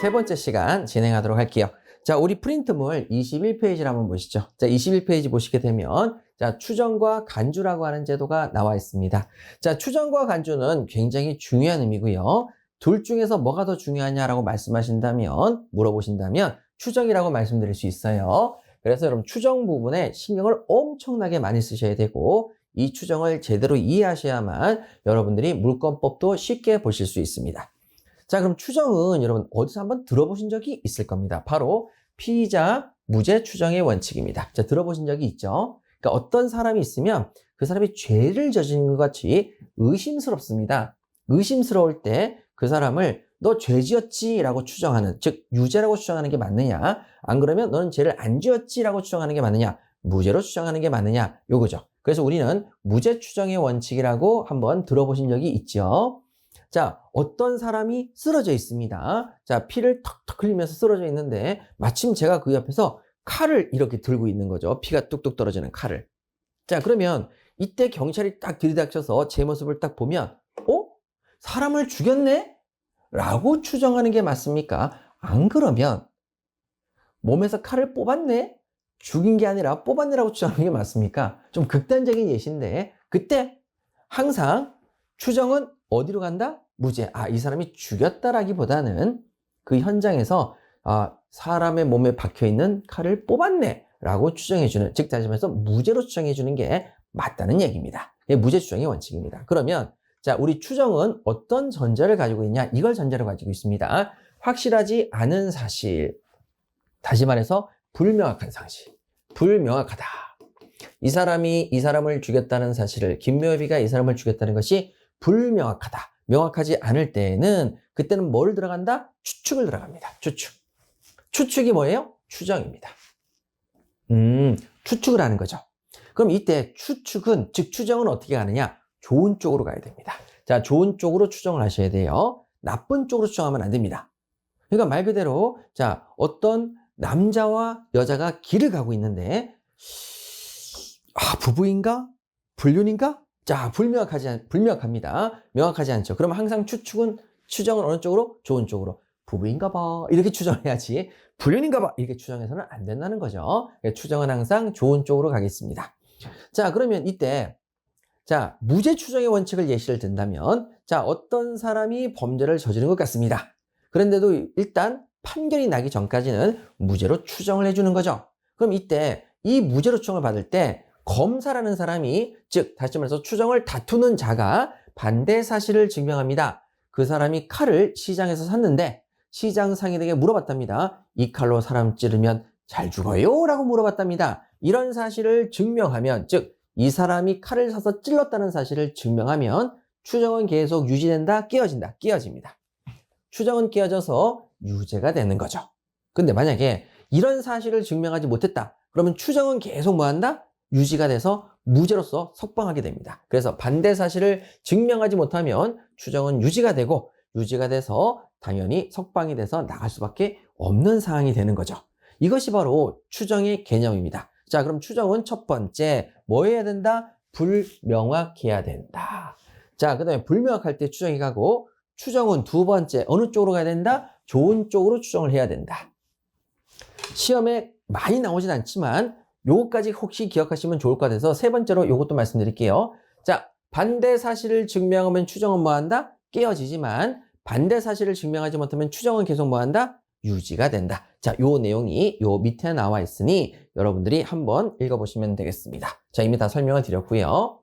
세 번째 시간 진행하도록 할게요. 자, 우리 프린트물 21페이지를 한번 보시죠. 자, 21페이지 보시게 되면 자, 추정과 간주라고 하는 제도가 나와 있습니다. 자, 추정과 간주는 굉장히 중요한 의미고요. 둘 중에서 뭐가 더 중요하냐라고 물어보신다면 추정이라고 말씀드릴 수 있어요. 그래서 여러분 추정 부분에 신경을 엄청나게 많이 쓰셔야 되고 이 추정을 제대로 이해하셔야만 여러분들이 물권법도 쉽게 보실 수 있습니다. 자, 그럼 추정은 여러분 어디서 한번 들어보신 적이 있을 겁니다. 바로 피의자 무죄 추정의 원칙입니다. 자, 들어보신 적이 있죠? 그러니까 어떤 사람이 있으면 그 사람이 죄를 저지른 것 같이 의심스럽습니다. 의심스러울 때 그 사람을 너 죄 지었지? 라고 추정하는, 즉 유죄라고 추정하는 게 맞느냐, 안 그러면 너는 죄를 안 지었지? 라고 추정하는 게 맞느냐, 무죄로 추정하는 게 맞느냐, 요거죠. 그래서 우리는 무죄 추정의 원칙이라고 한번 들어보신 적이 있죠. 자, 어떤 사람이 쓰러져 있습니다. 자, 피를 턱턱 흘리면서 쓰러져 있는데 마침 제가 그 옆에서 칼을 이렇게 들고 있는 거죠. 피가 뚝뚝 떨어지는 칼을. 자, 그러면 이때 경찰이 딱 들이닥쳐서 제 모습을 딱 보면 사람을 죽였네? 라고 추정하는 게 맞습니까? 안 그러면 몸에서 칼을 뽑았네? 죽인 게 아니라 뽑았네라고 추정하는 게 맞습니까? 좀 극단적인 예시인데 그때 항상 추정은 어디로 간다? 무죄. 이 사람이 죽였다라기보다는 그 현장에서 사람의 몸에 박혀있는 칼을 뽑았네 라고 추정해주는, 즉 다시 말해서 무죄로 추정해주는 게 맞다는 얘기입니다. 이게 무죄 추정의 원칙입니다. 그러면 자, 우리 추정은 어떤 전제를 가지고 있냐? 이걸 전제로 가지고 있습니다. 확실하지 않은 사실, 다시 말해서 불명확한 사실, 불명확하다. 이 사람이 이 사람을 죽였다는 사실을, 김묘비가 이 사람을 죽였다는 것이 불명확하다. 명확하지 않을 때에는 그때는 뭘 들어간다? 추측을 들어갑니다. 추측. 추측이 뭐예요? 추정입니다. 추측을 하는 거죠. 그럼 이때 추측은, 즉 추정은 어떻게 가느냐? 좋은 쪽으로 가야 됩니다. 자, 좋은 쪽으로 추정을 하셔야 돼요. 나쁜 쪽으로 추정하면 안 됩니다. 그러니까 말 그대로 자, 어떤 남자와 여자가 길을 가고 있는데 부부인가? 불륜인가? 자, 불명확합니다. 명확하지 않죠. 그럼 항상 추정은 어느 쪽으로? 좋은 쪽으로. 부부인가 봐. 이렇게 추정해야지. 불륜인가 봐. 이렇게 추정해서는 안 된다는 거죠. 추정은 항상 좋은 쪽으로 가겠습니다. 자, 그러면 이때 자, 무죄 추정의 원칙을 예시를 든다면 자, 어떤 사람이 범죄를 저지른 것 같습니다. 그런데도 일단 판결이 나기 전까지는 무죄로 추정을 해주는 거죠. 그럼 이때 이 무죄로 추정을 받을 때 검사라는 사람이, 즉 다시 말해서 추정을 다투는 자가 반대 사실을 증명합니다. 그 사람이 칼을 시장에서 샀는데 시장 상인에게 물어봤답니다. 이 칼로 사람 찌르면 잘 죽어요? 라고 물어봤답니다. 이런 사실을 증명하면, 즉 이 사람이 칼을 사서 찔렀다는 사실을 증명하면 추정은 계속 유지된다? 깨어진다? 깨어집니다. 추정은 깨어져서 유죄가 되는 거죠. 근데 만약에 이런 사실을 증명하지 못했다. 그러면 추정은 계속 뭐한다? 유지가 돼서 무죄로서 석방하게 됩니다. 그래서 반대 사실을 증명하지 못하면 추정은 유지가 되고, 유지가 돼서 당연히 석방이 돼서 나갈 수밖에 없는 상황이 되는 거죠. 이것이 바로 추정의 개념입니다. 자, 그럼 추정은 첫 번째 뭐 해야 된다? 불명확해야 된다. 자, 그 다음에 불명확할 때 추정이 가고, 추정은 두 번째 어느 쪽으로 가야 된다? 좋은 쪽으로 추정을 해야 된다. 시험에 많이 나오진 않지만 요거까지 혹시 기억하시면 좋을 것 같아서 세 번째로 요것도 말씀드릴게요. 자, 반대 사실을 증명하면 추정은 뭐한다? 깨어지지만 반대 사실을 증명하지 못하면 추정은 계속 뭐한다? 유지가 된다. 자, 요 내용이 요 밑에 나와 있으니 여러분들이 한번 읽어보시면 되겠습니다. 자, 이미 다 설명을 드렸고요.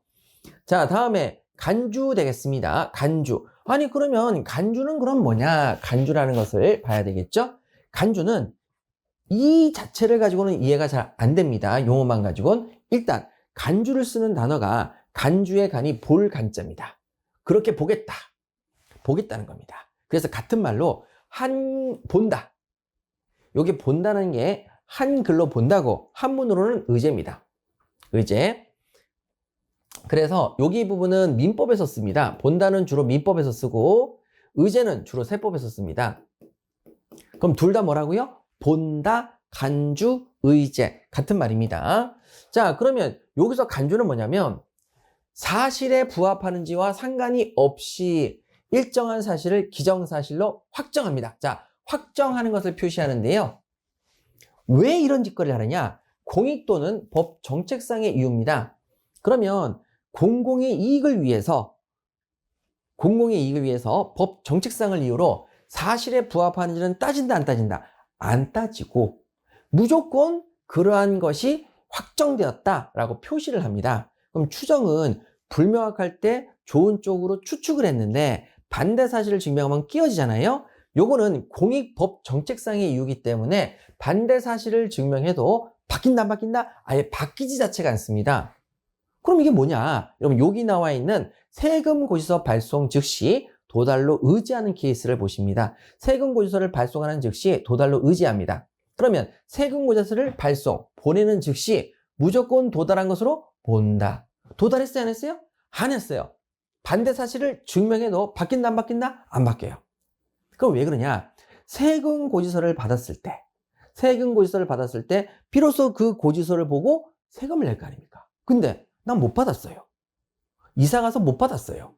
자, 다음에 간주 되겠습니다. 간주. 아니, 그러면 간주는 그럼 뭐냐? 간주라는 것을 봐야 되겠죠? 간주는 이 자체를 가지고는 이해가 잘 안 됩니다. 용어만 가지고는. 일단 간주를 쓰는 단어가 간주의 간이 볼 간자입니다. 그렇게 보겠다. 보겠다는 겁니다. 그래서 같은 말로 본다. 여기 본다는 게 한글로 본다고, 한문으로는 의제입니다. 의제. 그래서 여기 부분은 민법에서 씁니다. 본다는 주로 민법에서 쓰고 의제는 주로 세법에서 씁니다. 그럼 둘 다 뭐라고요? 본다, 간주, 의제. 같은 말입니다. 자, 그러면 여기서 간주는 뭐냐면 사실에 부합하는지와 상관이 없이 일정한 사실을 기정사실로 확정합니다. 자, 확정하는 것을 표시하는데요. 왜 이런 짓거리를 하느냐? 공익도는 법 정책상의 이유입니다. 그러면 공공의 이익을 위해서 법 정책상을 이유로 사실에 부합하는지는 따진다, 안 따진다? 안 따지고 무조건 그러한 것이 확정되었다라고 표시를 합니다. 그럼 추정은 불명확할 때 좋은 쪽으로 추측을 했는데 반대 사실을 증명하면 끼어지잖아요. 요거는 공익법 정책상의 이유이기 때문에 반대 사실을 증명해도 바뀐다 안 바뀐다? 아예 바뀌지 자체가 않습니다. 그럼 이게 뭐냐? 여러분 여기 나와 있는 세금 고지서 발송 즉시 도달로 의지하는 케이스를 보십니다. 세금 고지서를 발송하는 즉시 도달로 의지합니다. 그러면 세금 고지서를 발송, 보내는 즉시 무조건 도달한 것으로 본다. 도달했어요, 안 했어요? 안 했어요. 반대 사실을 증명해도 바뀐다, 안 바뀐다? 안 바뀌어요. 그럼 왜 그러냐? 세금 고지서를 받았을 때 비로소 그 고지서를 보고 세금을 낼 거 아닙니까? 근데 난 못 받았어요. 이사 가서 못 받았어요.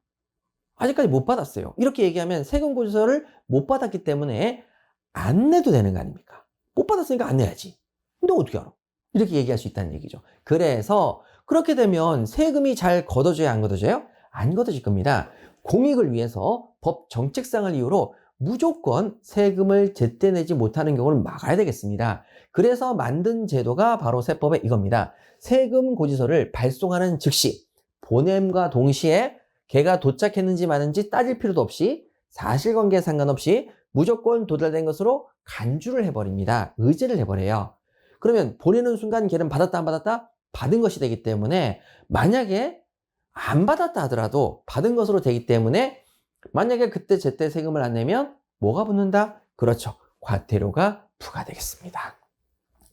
아직까지 못 받았어요. 이렇게 얘기하면 세금 고지서를 못 받았기 때문에 안 내도 되는 거 아닙니까? 못 받았으니까 안 내야지. 근데 어떻게 알아? 이렇게 얘기할 수 있다는 얘기죠. 그래서 그렇게 되면 세금이 잘 걷어져야 안 걷어져요? 안 걷어질 겁니다. 공익을 위해서 법 정책상을 이유로 무조건 세금을 제때 내지 못하는 경우를 막아야 되겠습니다. 그래서 만든 제도가 바로 세법의 이겁니다. 세금 고지서를 발송하는 즉시 보냄과 동시에 걔가 도착했는지 마는지 따질 필요도 없이 사실관계에 상관없이 무조건 도달된 것으로 간주를 해버립니다. 의제를 해버려요. 그러면 보내는 순간 걔는 받았다 안 받았다? 받은 것이 되기 때문에 만약에 안 받았다 하더라도 받은 것으로 되기 때문에 만약에 그때 제때 세금을 안 내면 뭐가 붙는다? 그렇죠. 과태료가 부과되겠습니다.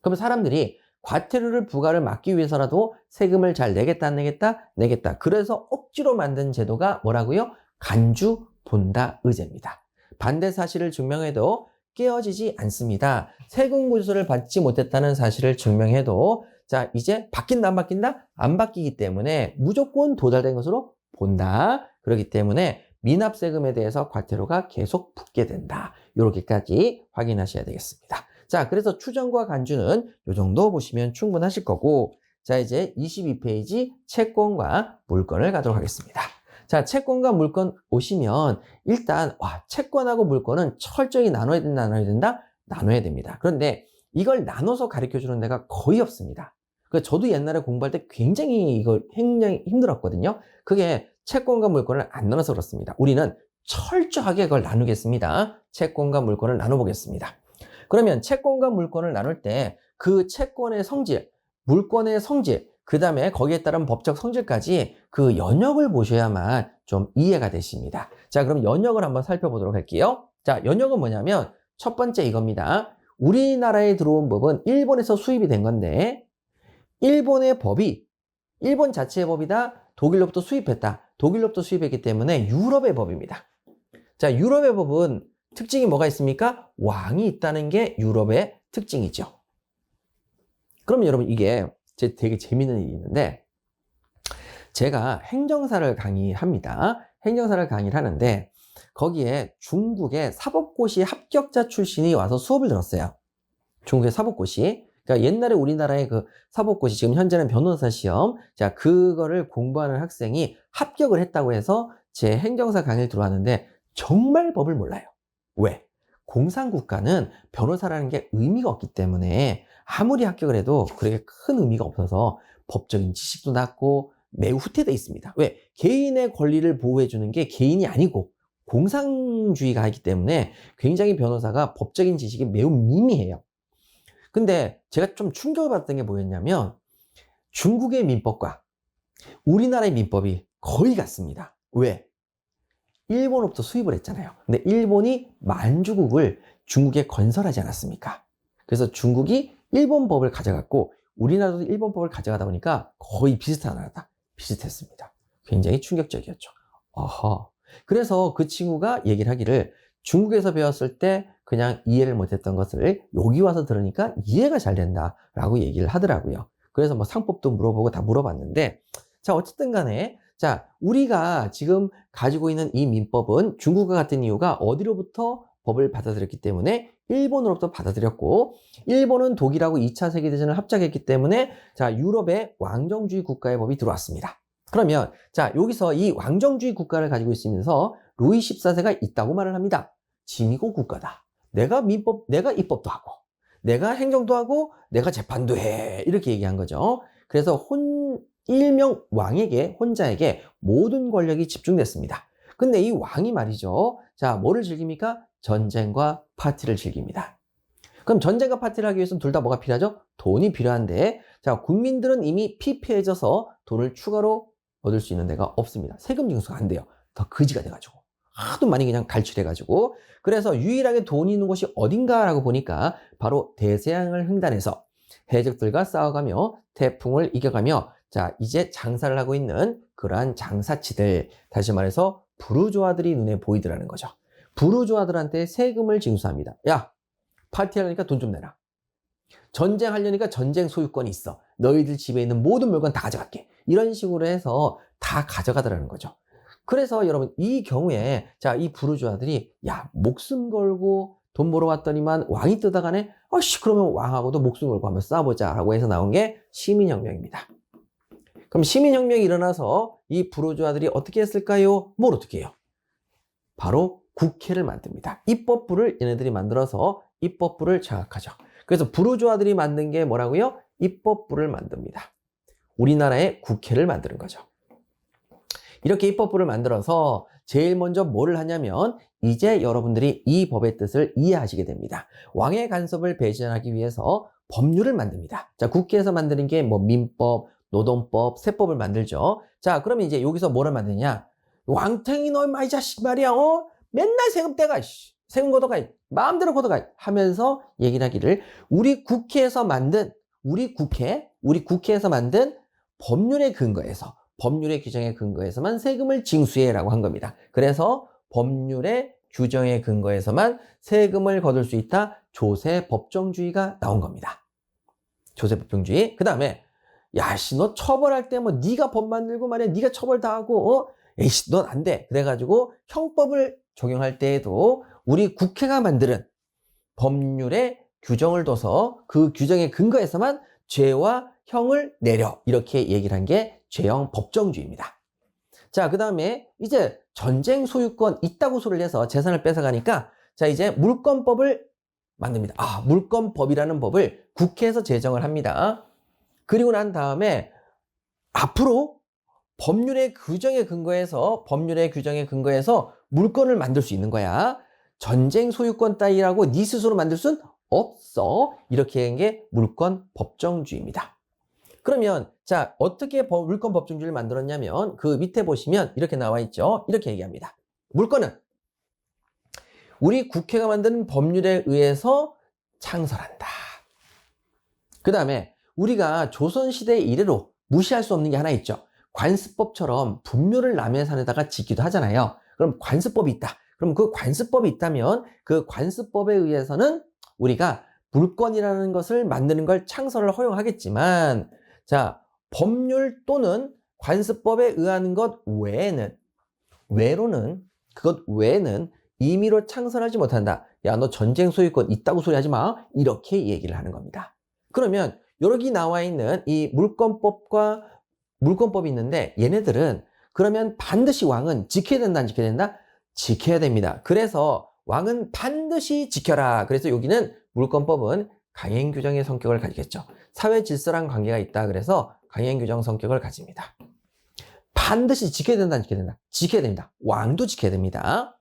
그러면 사람들이 과태료를 부과를 막기 위해서라도 세금을 잘 내겠다 안 내겠다? 내겠다. 그래서 억지로 만든 제도가 뭐라고요? 간주 본다 의제입니다. 반대 사실을 증명해도 깨어지지 않습니다. 세금 고지서를 받지 못했다는 사실을 증명해도 자 이제 바뀐다 안 바뀐다? 안 바뀌기 때문에 무조건 도달된 것으로 본다. 그렇기 때문에 미납세금에 대해서 과태료가 계속 붙게 된다. 이렇게까지 확인하셔야 되겠습니다. 자, 그래서 추정과 간주는 이 정도 보시면 충분하실 거고, 자, 이제 22페이지 채권과 물권을 가도록 하겠습니다. 자, 채권과 물권 오시면 일단 채권하고 물권은 철저히 나눠야 된다, 나눠야 된다? 나눠야 됩니다. 그런데 이걸 나눠서 가르쳐주는 데가 거의 없습니다. 저도 옛날에 공부할 때 굉장히 이걸 굉장히 힘들었거든요. 그게 채권과 물권을 안 나눠서 그렇습니다. 우리는 철저하게 그걸 나누겠습니다. 채권과 물권을 나눠보겠습니다. 그러면 채권과 물권을 나눌 때 그 채권의 성질, 물권의 성질, 그 다음에 거기에 따른 법적 성질까지 그 연역을 보셔야만 좀 이해가 되십니다. 자, 그럼 연역을 한번 살펴보도록 할게요. 자, 연역은 뭐냐면 첫 번째 이겁니다. 우리나라에 들어온 법은 일본에서 수입이 된 건데 일본의 법이 일본 자체의 법이다. 독일로부터 수입했다. 독일로부터 수입했기 때문에 유럽의 법입니다. 자, 유럽의 법은 특징이 뭐가 있습니까? 왕이 있다는 게 유럽의 특징이죠. 그럼 여러분 이게 되게 재밌는 일이 있는데 제가 행정사를 강의합니다. 행정사를 강의를 하는데 거기에 중국의 사법고시 합격자 출신이 와서 수업을 들었어요. 중국의 사법고시. 그러니까 옛날에 우리나라의 그 사법고시, 지금 현재는 변호사 시험, 자, 그거를 공부하는 학생이 합격을 했다고 해서 제 행정사 강의를 들어왔는데 정말 법을 몰라요. 왜? 공산국가는 변호사라는 게 의미가 없기 때문에 아무리 합격을 해도 그렇게 큰 의미가 없어서 법적인 지식도 낮고 매우 후퇴되어 있습니다. 왜? 개인의 권리를 보호해주는 게 개인이 아니고 공산주의가 있기 때문에 굉장히 변호사가 법적인 지식이 매우 미미해요. 근데 제가 좀 충격을 받았던 게 뭐였냐면 중국의 민법과 우리나라의 민법이 거의 같습니다. 왜? 일본으로부터 수입을 했잖아요. 근데 일본이 만주국을 중국에 건설하지 않았습니까? 그래서 중국이 일본 법을 가져갔고 우리나라도 일본 법을 가져가다 보니까 거의 비슷한 나라다. 비슷했습니다. 굉장히 충격적이었죠. 어허. 그래서 그 친구가 얘기를 하기를 중국에서 배웠을 때 그냥 이해를 못했던 것을 여기 와서 들으니까 이해가 잘 된다라고 얘기를 하더라고요. 그래서 뭐 상법도 물어보고 다 물어봤는데 자, 어쨌든 간에 자, 우리가 지금 가지고 있는 이 민법은 중국과 같은 이유가 어디로부터 법을 받아들였기 때문에 일본으로부터 받아들였고, 일본은 독일하고 2차 세계대전을 합작했기 때문에 자, 유럽의 왕정주의 국가의 법이 들어왔습니다. 그러면 자, 여기서 이 왕정주의 국가를 가지고 있으면서 루이 14세가 있다고 말을 합니다. 진위고 국가다. 내가 민법, 내가 입법도 하고, 내가 행정도 하고, 내가 재판도 해. 이렇게 얘기한 거죠. 그래서 일명 왕에게, 혼자에게 모든 권력이 집중됐습니다. 근데 이 왕이 말이죠. 자, 뭐를 즐깁니까? 전쟁과 파티를 즐깁니다. 그럼 전쟁과 파티를 하기 위해서는 둘 다 뭐가 필요하죠? 돈이 필요한데, 자, 국민들은 이미 피폐해져서 돈을 추가로 얻을 수 있는 데가 없습니다. 세금 징수가 안 돼요. 더 거지가 돼가지고. 하도 많이 그냥 갈취돼가지고. 그래서 유일하게 돈이 있는 곳이 어딘가라고 보니까 바로 대서양을 횡단해서 해적들과 싸워가며 태풍을 이겨가며 자, 이제 장사를 하고 있는 그러한 장사치들, 다시 말해서 부르주아들이 눈에 보이더라는 거죠. 부르주아들한테 세금을 징수합니다. 야, 파티하려니까 돈 좀 내라. 전쟁하려니까 전쟁 소유권이 있어. 너희들 집에 있는 모든 물건 다 가져갈게. 이런 식으로 해서 다 가져가더라는 거죠. 그래서 여러분, 이 경우에 자, 이 부르주아들이 야, 목숨 걸고 돈 벌어 왔더니만 왕이 뜨다가네. 아씨, 그러면 왕하고도 목숨 걸고 한번 싸워보자 라고 해서 나온 게 시민혁명입니다. 그럼 시민혁명이 일어나서 이 부르주아들이 어떻게 했을까요? 뭘 어떻게 해요? 바로 국회를 만듭니다. 입법부를 얘네들이 만들어서 입법부를 장악하죠. 그래서 부르주아들이 만든 게 뭐라고요? 입법부를 만듭니다. 우리나라의 국회를 만드는 거죠. 이렇게 입법부를 만들어서 제일 먼저 뭐를 하냐면 이제 여러분들이 이 법의 뜻을 이해하시게 됩니다. 왕의 간섭을 배제하기 위해서 법률을 만듭니다. 자, 국회에서 만드는 게 뭐 민법, 노동법, 세법을 만들죠. 자, 그러면 이제 여기서 뭐를 만드냐? 왕탱이 너 이 자식 말이야, 맨날 세금 떼가, 세금 걷어가, 마음대로 걷어가 하면서 얘기를 하기를 우리 국회에서 만든 법률의 근거에서 법률의 규정에 근거해서만 세금을 징수해라고 한 겁니다. 그래서 법률의 규정에 근거해서만 세금을 거둘 수 있다. 조세법정주의가 나온 겁니다. 조세법정주의. 그 다음에 야씨, 너 처벌할 때 뭐 네가 법 만들고 말이야, 네가 처벌 다 하고 에이씨, 넌 안 돼. 그래가지고 형법을 적용할 때에도 우리 국회가 만드는 법률에 규정을 둬서 그 규정에 근거해서만 죄와 형을 내려, 이렇게 얘기를 한 게 죄형 법정주의입니다. 자, 그 다음에 이제 전쟁 소유권 있다고 소리를 해서 재산을 뺏어가니까 자, 이제 물권법을 만듭니다. 아, 물권법이라는 법을 국회에서 제정을 합니다. 그리고 난 다음에 앞으로 법률의 규정에 근거해서 물권을 만들 수 있는 거야. 전쟁 소유권 따위라고 네 스스로 만들 순 없어. 이렇게 한 게 물권 법정주의입니다. 그러면 자, 어떻게 물권 법정주의를 만들었냐면 그 밑에 보시면 이렇게 나와 있죠. 이렇게 얘기합니다. 물권은 우리 국회가 만든 법률에 의해서 창설한다. 그 다음에 우리가 조선시대 이래로 무시할 수 없는 게 하나 있죠. 관습법처럼 분묘를 남의 산에다가 짓기도 하잖아요. 그럼 관습법이 있다. 그럼 그 관습법이 있다면 그 관습법에 의해서는 우리가 물권이라는 것을 만드는 걸 창설을 허용하겠지만 자, 법률 또는 관습법에 의한 것 외에는 임의로 창설하지 못한다. 야, 너 전쟁 소유권 있다고 소리하지 마. 이렇게 얘기를 하는 겁니다. 그러면 여기 나와 있는 이 물권법이 있는데 얘네들은 그러면 반드시 왕은 지켜야 된다, 안 지켜야 된다? 지켜야 됩니다. 그래서 왕은 반드시 지켜라. 그래서 여기는 물권법은 강행규정의 성격을 가지겠죠. 사회 질서랑 관계가 있다. 그래서 강행규정 성격을 가집니다. 반드시 지켜야 된다, 안 지켜야 된다? 지켜야 됩니다. 왕도 지켜야 됩니다.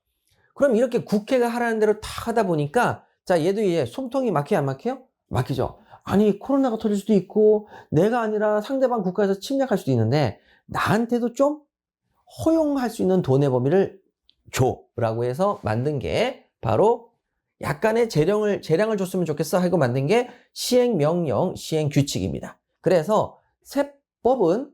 그럼 이렇게 국회가 하라는 대로 다 하다 보니까 자, 얘도 얘 숨통이 막혀요, 안 막혀요? 막히죠. 아니, 코로나가 터질 수도 있고 내가 아니라 상대방 국가에서 침략할 수도 있는데 나한테도 좀 허용할 수 있는 돈의 범위를 줘라고 해서 만든 게 바로 약간의 재량을 줬으면 좋겠어 하고 만든 게 시행명령, 시행규칙입니다. 그래서 세법은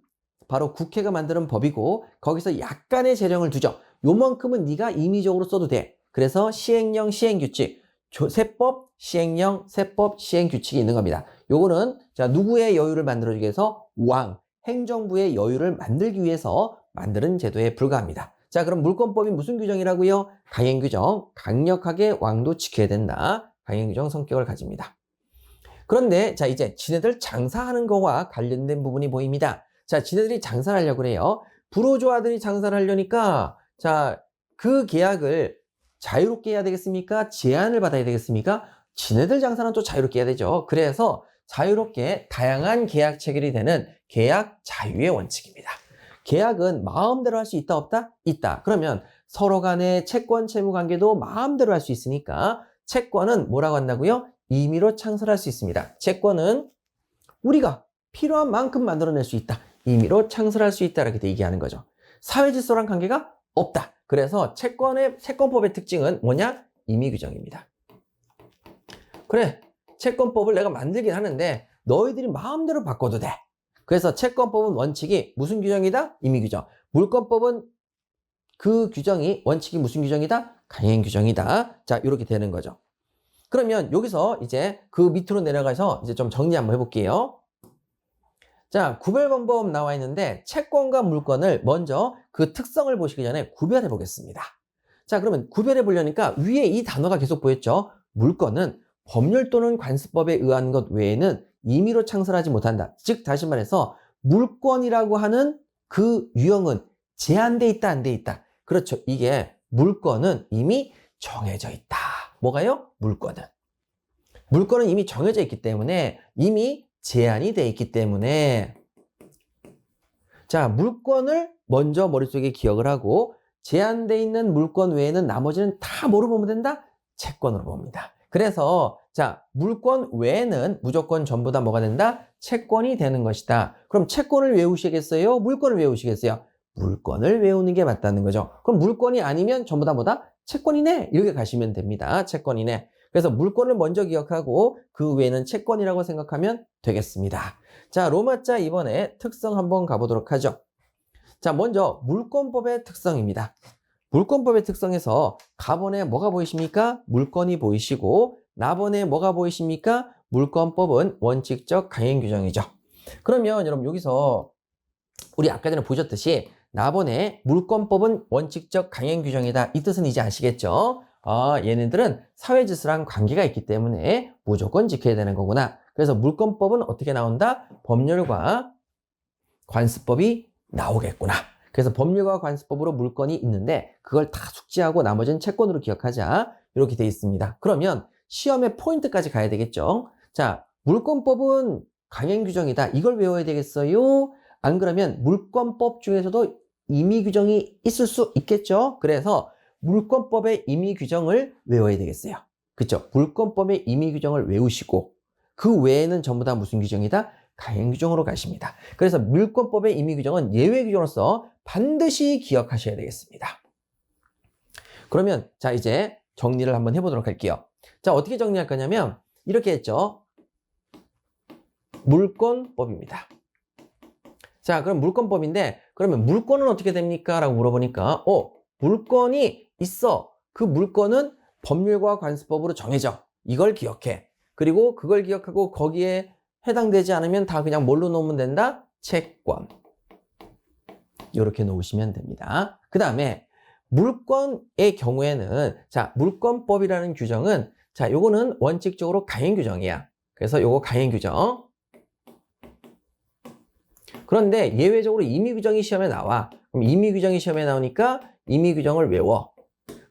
바로 국회가 만드는 법이고 거기서 약간의 재량을 두죠. 요만큼은 네가 임의적으로 써도 돼. 그래서 시행령, 시행규칙, 세법, 시행령, 세법, 시행규칙이 있는 겁니다. 요거는 자, 누구의 여유를 만들어주기 위해서 왕, 행정부의 여유를 만들기 위해서 만드는 제도에 불과합니다. 자, 그럼 물권법이 무슨 규정이라고요? 강행규정. 강력하게 왕도 지켜야 된다. 강행규정 성격을 가집니다. 그런데 자, 이제 지네들 장사하는 거와 관련된 부분이 보입니다. 자, 지네들이 장사를 하려고 그래요. 불호조아들이 장사를 하려니까 자, 그 계약을 자유롭게 해야 되겠습니까? 제한을 받아야 되겠습니까? 지네들 장사는 또 자유롭게 해야 되죠. 그래서 자유롭게 다양한 계약 체결이 되는 계약 자유의 원칙입니다. 계약은 마음대로 할 수 있다 없다? 있다. 그러면 서로 간의 채권 채무 관계도 마음대로 할 수 있으니까 채권은 뭐라고 한다고요? 임의로 창설할 수 있습니다. 채권은 우리가 필요한 만큼 만들어낼 수 있다. 임의로 창설할 수 있다. 이렇게 얘기하는 거죠. 사회질서랑 관계가 없다. 그래서 채권법의 특징은 뭐냐? 임의규정입니다. 그래, 채권법을 내가 만들긴 하는데 너희들이 마음대로 바꿔도 돼. 그래서 채권법은 원칙이 무슨 규정이다? 임의규정. 물권법은 그 규정이 원칙이 무슨 규정이다? 강행규정이다. 자, 이렇게 되는 거죠. 그러면 여기서 이제 그 밑으로 내려가서 이제 좀 정리 한번 해볼게요. 자, 구별방법 나와 있는데 채권과 물권을 먼저 그 특성을 보시기 전에 구별해 보겠습니다. 자, 그러면 구별해 보려니까 위에 이 단어가 계속 보였죠? 물권은 법률 또는 관습법에 의한 것 외에는 임의로 창설하지 못한다. 즉, 다시 말해서 물권이라고 하는 그 유형은 제한돼 있다, 안 돼 있다. 그렇죠. 이게 물권은 이미 정해져 있다. 뭐가요? 물권은 이미 정해져 있기 때문에 이미 제한이 돼 있기 때문에 자, 물권을 먼저 머릿속에 기억을 하고 제한돼 있는 물권 외에는 나머지는 다 뭐로 보면 된다? 채권으로 봅니다. 그래서 자, 물권 외에는 무조건 전부 다 뭐가 된다? 채권이 되는 것이다. 그럼 채권을 외우시겠어요? 물권을 외우시겠어요? 물권을 외우는 게 맞다는 거죠. 그럼 물권이 아니면 전부 다 뭐다? 채권이네. 이렇게 가시면 됩니다. 채권이네. 그래서 물권을 먼저 기억하고 그 외에는 채권이라고 생각하면 되겠습니다. 자, 로마자 이번에 특성 한번 가보도록 하죠. 자, 먼저 물권법의 특성입니다. 물권법의 특성에서 가번에 뭐가 보이십니까? 물권이 보이시고 나번에 뭐가 보이십니까? 물권법은 원칙적 강행규정이죠. 그러면 여러분 여기서 우리 아까 전에 보셨듯이 나번에 물권법은 원칙적 강행규정이다. 이 뜻은 이제 아시겠죠? 얘네들은 사회질서랑 관계가 있기 때문에 무조건 지켜야 되는 거구나. 그래서 물권법은 어떻게 나온다? 법률과 관습법이 나오겠구나. 그래서 법률과 관습법으로 물권이 있는데 그걸 다 숙지하고 나머지는 채권으로 기억하자. 이렇게 돼 있습니다. 그러면 시험의 포인트까지 가야 되겠죠? 자, 물권법은 강행규정이다. 이걸 외워야 되겠어요? 안 그러면 물권법 중에서도 임의규정이 있을 수 있겠죠? 그래서 물권법의 임의규정을 외워야 되겠어요. 그렇죠? 물권법의 임의규정을 외우시고 그 외에는 전부 다 무슨 규정이다? 강행규정으로 가십니다. 그래서 물권법의 임의규정은 예외규정으로서 반드시 기억하셔야 되겠습니다. 그러면 자, 이제 정리를 한번 해보도록 할게요. 자, 어떻게 정리할 거냐면 이렇게 했죠. 물권법입니다. 자, 그럼 물권법인데 그러면 물권은 어떻게 됩니까? 라고 물어보니까 물권이 있어. 그 물권은 법률과 관습법으로 정해져. 이걸 기억해. 그리고 그걸 기억하고 거기에 해당되지 않으면 다 그냥 뭘로 놓으면 된다? 채권. 이렇게 놓으시면 됩니다. 그 다음에 물권의 경우에는 자, 물권법이라는 규정은 자, 요거는 원칙적으로 강행규정이야. 그래서 요거 강행규정. 그런데 예외적으로 임의규정이 시험에 나와. 그럼 임의규정이 시험에 나오니까 임의규정을 외워.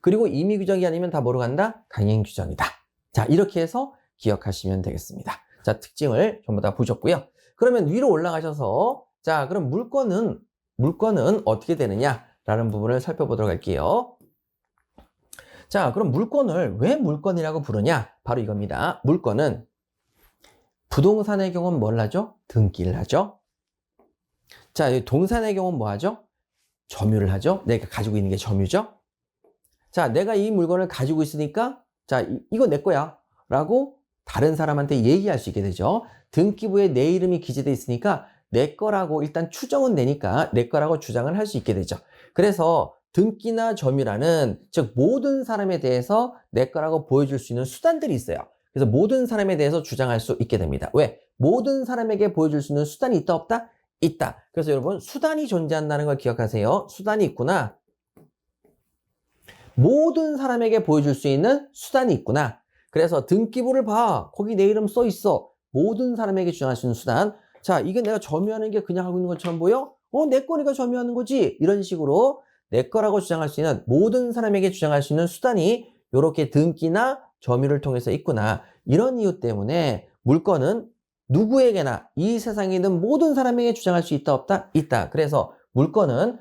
그리고 임의규정이 아니면 다 뭐로 간다? 강행규정이다. 자, 이렇게 해서 기억하시면 되겠습니다. 자, 특징을 전부 다 보셨고요. 그러면 위로 올라가셔서 자, 그럼 물권은 어떻게 되느냐라는 부분을 살펴보도록 할게요. 자, 그럼 물권을 왜 물권이라고 부르냐? 바로 이겁니다. 물권은 부동산의 경우는 뭘 하죠? 등기를 하죠. 자, 동산의 경우는 뭐 하죠? 점유를 하죠. 내가 가지고 있는 게 점유죠. 자, 내가 이 물건을 가지고 있으니까 자, 이거 내 거야 라고 다른 사람한테 얘기할 수 있게 되죠. 등기부에 내 이름이 기재돼 있으니까 내 거라고 일단 추정은 되니까 내 거라고 주장을 할 수 있게 되죠. 그래서 등기나 점유라는 즉 모든 사람에 대해서 내 거라고 보여줄 수 있는 수단들이 있어요. 그래서 모든 사람에 대해서 주장할 수 있게 됩니다. 왜? 모든 사람에게 보여줄 수 있는 수단이 있다 없다? 있다. 그래서 여러분 수단이 존재한다는 걸 기억하세요. 수단이 있구나. 모든 사람에게 보여줄 수 있는 수단이 있구나. 그래서 등기부를 봐. 거기 내 이름 써 있어. 모든 사람에게 주장할 수 있는 수단. 자, 이게 내가 점유하는 게 그냥 하고 있는 것처럼 보여? 내 거니까 점유하는 거지. 이런 식으로 내 거라고 주장할 수 있는 모든 사람에게 주장할 수 있는 수단이 이렇게 등기나 점유를 통해서 있구나. 이런 이유 때문에 물건은 누구에게나 이 세상에 있는 모든 사람에게 주장할 수 있다 없다? 있다. 그래서 물건은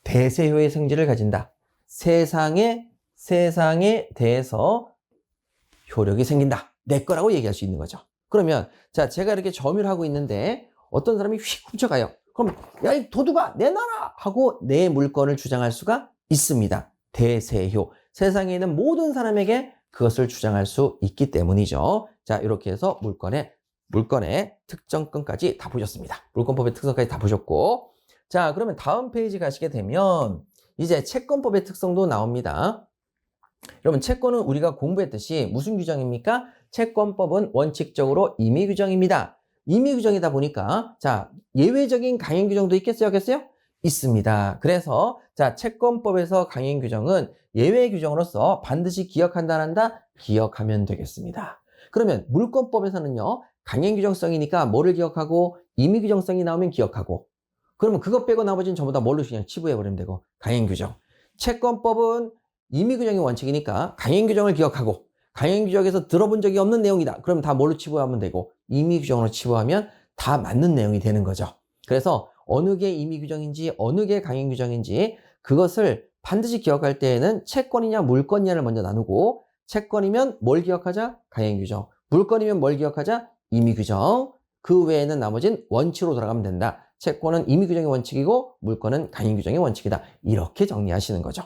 대세효의 성질을 가진다. 세상에 대해서 효력이 생긴다. 내 거라고 얘기할 수 있는 거죠. 그러면 자, 제가 이렇게 점유를 하고 있는데 어떤 사람이 휙 훔쳐가요. 그럼 야, 이 도둑아 내놔라 하고 내 물건을 주장할 수가 있습니다. 대세효. 세상에 있는 모든 사람에게 그것을 주장할 수 있기 때문이죠. 자, 이렇게 해서 물건의 특정권까지 다 보셨습니다. 물권법의 특성까지 다 보셨고, 자, 그러면 다음 페이지 가시게 되면 이제 채권법의 특성도 나옵니다. 여러분, 채권은 우리가 공부했듯이 무슨 규정입니까? 채권법은 원칙적으로 임의 규정입니다. 임의 규정이다 보니까 자, 예외적인 강행 규정도 있겠어요? 없겠어요? 있습니다. 그래서 자, 채권법에서 강행 규정은 예외 규정으로서 반드시 기억한다 안 한다? 기억하면 되겠습니다. 그러면 물권법에서는요, 강행 규정성이니까 뭐를 기억하고 임의 규정성이 나오면 기억하고, 그러면 그것 빼고 나머지는 전부 다 뭘로 그냥 치부해버리면 되고, 강행 규정. 채권법은 임의 규정이 원칙이니까 강행 규정을 기억하고, 강행 규정에서 들어본 적이 없는 내용이다. 그럼 다 뭘로 치부하면 되고, 임의 규정으로 치부하면 다 맞는 내용이 되는 거죠. 그래서 어느 게 임의 규정인지 어느 게 강행 규정인지 그것을 반드시 기억할 때에는 채권이냐 물권이냐를 먼저 나누고, 채권이면 뭘 기억하자? 강행 규정. 물권이면 뭘 기억하자? 임의 규정. 그 외에는 나머지는 원칙으로 돌아가면 된다. 채권은 임의 규정의 원칙이고 물권은 강행 규정의 원칙이다. 이렇게 정리하시는 거죠.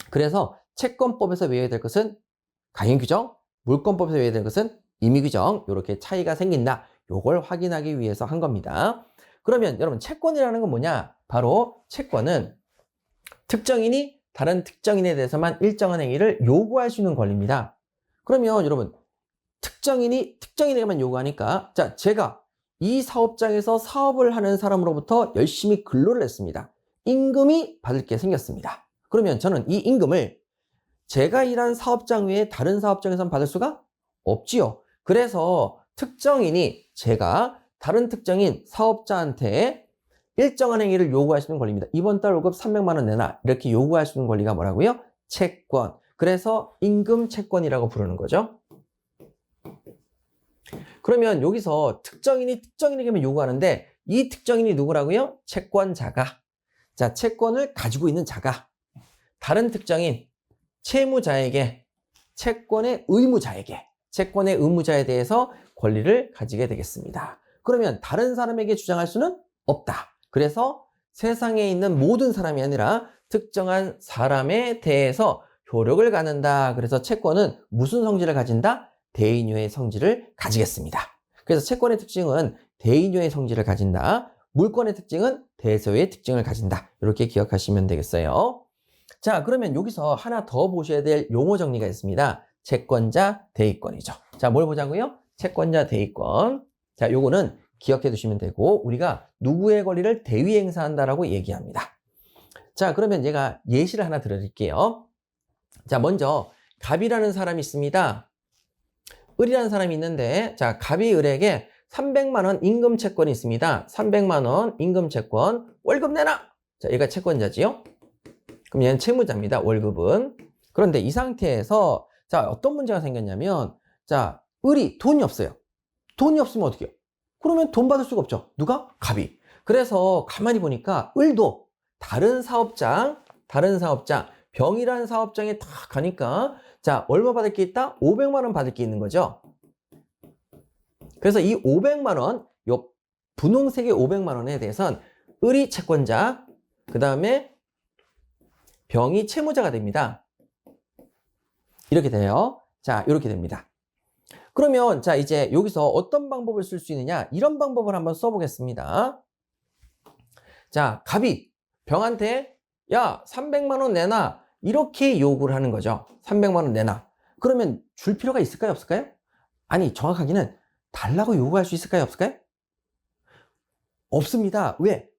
그래서 채권법에서 외워야 될 것은 강행 규정, 물권법에서 외워야 될 것은 임의 규정. 이렇게 차이가 생긴다. 요걸 확인하기 위해서 한 겁니다. 그러면 여러분, 채권이라는 건 뭐냐? 바로 채권은 특정인이 다른 특정인에 대해서만 일정한 행위를 요구할 수 있는 권리입니다. 그러면 여러분, 특정인에게만 요구하니까, 자, 제가 이 사업장에서 사업을 하는 사람으로부터 열심히 근로를 했습니다. 임금이 받을 게 생겼습니다. 그러면 저는 이 임금을 제가 일한 사업장 외에 다른 사업장에서는 받을 수가 없지요. 그래서 특정인이 제가 다른 특정인 사업자한테 일정한 행위를 요구할 수 있는 권리입니다. 이번 달 월급 300만 원 내놔. 이렇게 요구할 수 있는 권리가 뭐라고요? 채권. 그래서 임금 채권이라고 부르는 거죠. 그러면 여기서 특정인이 특정인에게만 요구하는데 이 특정인이 누구라고요? 채권자가. 자, 채권을 가지고 있는 자가 다른 특정인 채무자에게 채권의 의무자에 대해서 권리를 가지게 되겠습니다. 그러면 다른 사람에게 주장할 수는 없다. 그래서 세상에 있는 모든 사람이 아니라 특정한 사람에 대해서 효력을 갖는다. 그래서 채권은 무슨 성질을 가진다? 대인효의 성질을 가지겠습니다. 그래서 채권의 특징은 대인효의 성질을 가진다. 물권의 특징은 대세효의 특징을 가진다. 이렇게 기억하시면 되겠어요. 자, 그러면 여기서 하나 더 보셔야 될 용어 정리가 있습니다. 채권자, 대위권이죠. 자, 뭘 보자고요? 채권자, 대위권. 자, 요거는 기억해 두시면 되고, 우리가 누구의 권리를 대위 행사한다라고 얘기합니다. 자, 그러면 제가 예시를 하나 들어드릴게요. 자, 먼저 갑이라는 사람이 있습니다. 을이라는 사람이 있는데, 자, 갑이 을에게 300만 원 임금 채권이 있습니다. 300만 원 임금 채권, 월급 내놔! 자, 얘가 채권자지요? 그럼 얘는 채무자입니다. 월급은. 그런데 이 상태에서 자, 어떤 문제가 생겼냐면, 자, 을이 돈이 없어요. 돈이 없으면 어떻게 해요? 그러면 돈 받을 수가 없죠. 누가? 갑이. 그래서 가만히 보니까 을도 다른 사업장, 병이라는 사업장에 다 가니까, 자, 얼마 받을 게 있다? 500만 원 받을 게 있는 거죠. 그래서 이 500만 원, 요 분홍색의 500만 원에 대해서는 을이 채권자, 그 다음에 병이 채무자가 됩니다. 이렇게 돼요. 자, 이렇게 됩니다. 그러면 자, 이제 여기서 어떤 방법을 쓸 수 있느냐? 이런 방법을 한번 써보겠습니다. 자, 갑이 병한테 야, 300만 원 내놔. 이렇게 요구를 하는 거죠. 300만 원 내놔. 그러면 줄 필요가 있을까요? 없을까요? 아니, 정확하게는 달라고 요구할 수 있을까요? 없을까요? 없습니다. 왜?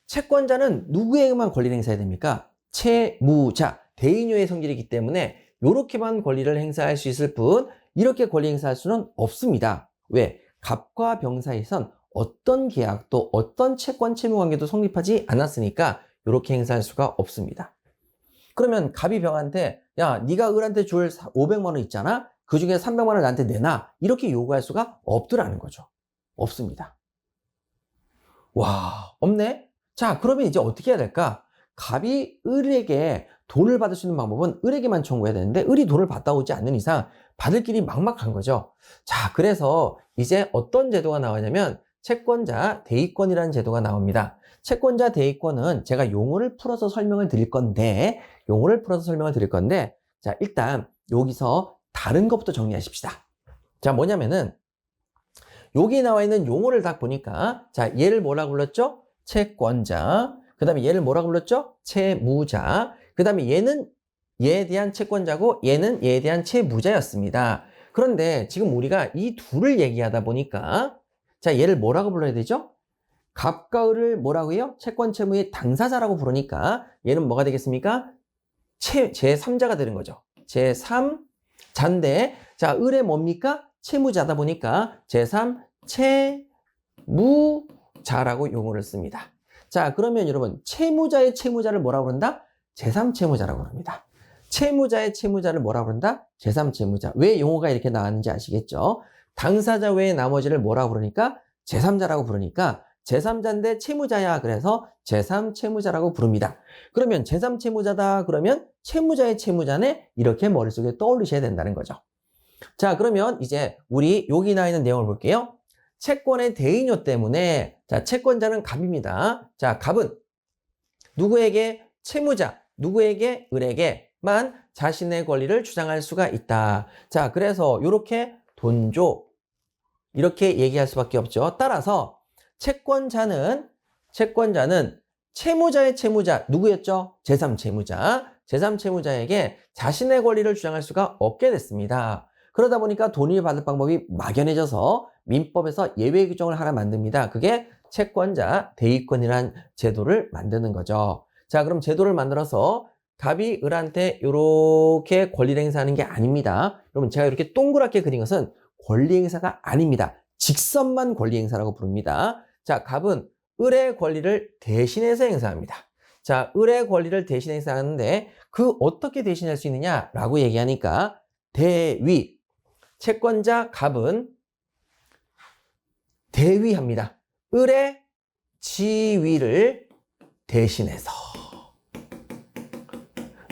채권자는 누구에게만 권리를 행사해야 됩니까? 채무자, 대인요의 성질이기 때문에 이렇게만 권리를 행사할 수 있을 뿐 이렇게 권리 행사할 수는 없습니다. 왜? 갑과 병 사이에선 어떤 계약도 어떤 채권 채무 관계도 성립하지 않았으니까 이렇게 행사할 수가 없습니다. 그러면 갑이 병한테 야 네가 을한테 줄 500만 원 있잖아. 그중에 300만 원 나한테 내놔. 이렇게 요구할 수가 없더라는 거죠. 없습니다. 와, 없네? 자, 그러면 이제 어떻게 해야 될까? 갑이 을에게 돈을 받을 수 있는 방법은 을에게만 청구해야 되는데 을이 돈을 받다 오지 않는 이상 받을 길이 막막한 거죠. 자, 그래서 이제 어떤 제도가 나오냐면 채권자 대위권이라는 제도가 나옵니다. 채권자 대위권은 제가 용어를 풀어서 설명을 드릴 건데 자, 일단 여기서 다른 것부터 정리하십시다. 자, 뭐냐면은 여기 나와 있는 용어를 딱 보니까 자, 얘를 뭐라고 불렀죠? 채권자. 그 다음에 얘를 뭐라고 불렀죠? 채무자. 그 다음에 얘는 얘에 대한 채권자고 얘는 얘에 대한 채무자였습니다. 그런데 지금 우리가 이 둘을 얘기하다 보니까 자, 얘를 뭐라고 불러야 되죠? 갑과 을을 뭐라고 해요? 채권 채무의 당사자라고 부르니까 얘는 뭐가 되겠습니까? 제3자가 되는 거죠. 제3자인데 자, 을의 뭡니까? 채무자다 보니까 제3 채무자라고 용어를 씁니다. 자, 그러면 여러분 채무자의 채무자를 뭐라고 그런다? 제3 채무자라고 합니다. 채무자의 채무자를 뭐라고 그런다? 제3 채무자. 왜 용어가 이렇게 나왔는지 아시겠죠? 당사자 외에 나머지를 뭐라고 부르니까? 제3자라고 부르니까 제3자인데 채무자야. 그래서 제3 채무자라고 부릅니다. 그러면 제3 채무자다. 그러면 채무자의 채무자네. 이렇게 머릿속에 떠올리셔야 된다는 거죠. 자, 그러면 이제 우리 여기 나와 있는 내용을 볼게요. 채권의 대인요 때문에 자, 채권자는 갑입니다. 자, 갑은 누구에게? 채무자, 누구에게? 을에게만 자신의 권리를 주장할 수가 있다. 자, 그래서 이렇게 돈 줘. 이렇게 얘기할 수밖에 없죠. 따라서 채권자는 채무자의 채무자 누구였죠? 제3 채무자. 제3 채무자에게 자신의 권리를 주장할 수가 없게 됐습니다. 그러다 보니까 돈을 받을 방법이 막연해져서 민법에서 예외 규정을 하나 만듭니다. 그게 채권자 대위권이라는 제도를 만드는 거죠. 자, 그럼 제도를 만들어서 갑이 을한테 이렇게 권리를 행사하는 게 아닙니다. 여러분 제가 이렇게 동그랗게 그린 것은 권리 행사가 아닙니다. 직선만 권리 행사라고 부릅니다. 자, 갑은 을의 권리를 대신해서 행사합니다. 자, 을의 권리를 대신 행사하는데 그 어떻게 대신할 수 있느냐라고 얘기하니까 대위, 채권자 갑은 대위합니다. 을의 지위를 대신해서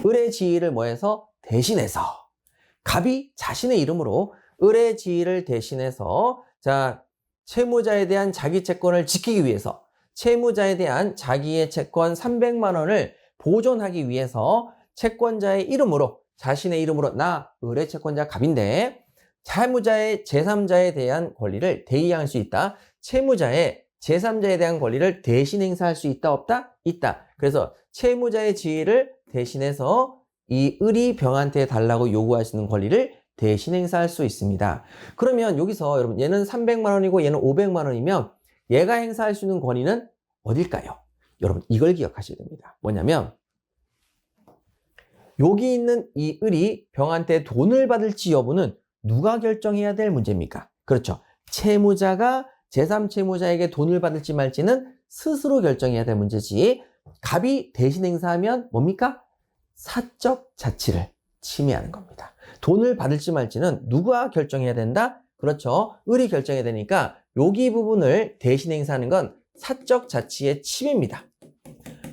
을의 지위를 뭐해서? 대신해서 갑이 자신의 이름으로 을의 지위를 대신해서 자, 채무자에 대한 자기 채권을 지키기 위해서 채무자에 대한 자기의 채권 300만 원을 보존하기 위해서 채권자의 이름으로 자신의 이름으로 나 을의 채권자 갑인데 채무자의 제3자에 대한 권리를 대의할 수 있다. 채무자의 제3자에 대한 권리를 대신 행사할 수 있다 없다? 있다. 그래서 채무자의 지위를 대신해서 이 을이 병한테 달라고 요구할 수 있는 권리를 대신 행사할 수 있습니다. 그러면 여기서 여러분 얘는 300만 원이고 얘는 500만 원이면 얘가 행사할 수 있는 권리는 어딜까요? 여러분 이걸 기억하셔야 됩니다. 뭐냐면 여기 있는 이 을이 병한테 돈을 받을지 여부는 누가 결정해야 될 문제입니까? 그렇죠. 채무자가 제3 채무자에게 돈을 받을지 말지는 스스로 결정해야 될 문제지 갑이 대신 행사하면 뭡니까? 사적 자치를 침해하는 겁니다. 돈을 받을지 말지는 누가 결정해야 된다? 그렇죠. 을이 결정해야 되니까 여기 부분을 대신 행사하는 건 사적 자치의 침해입니다.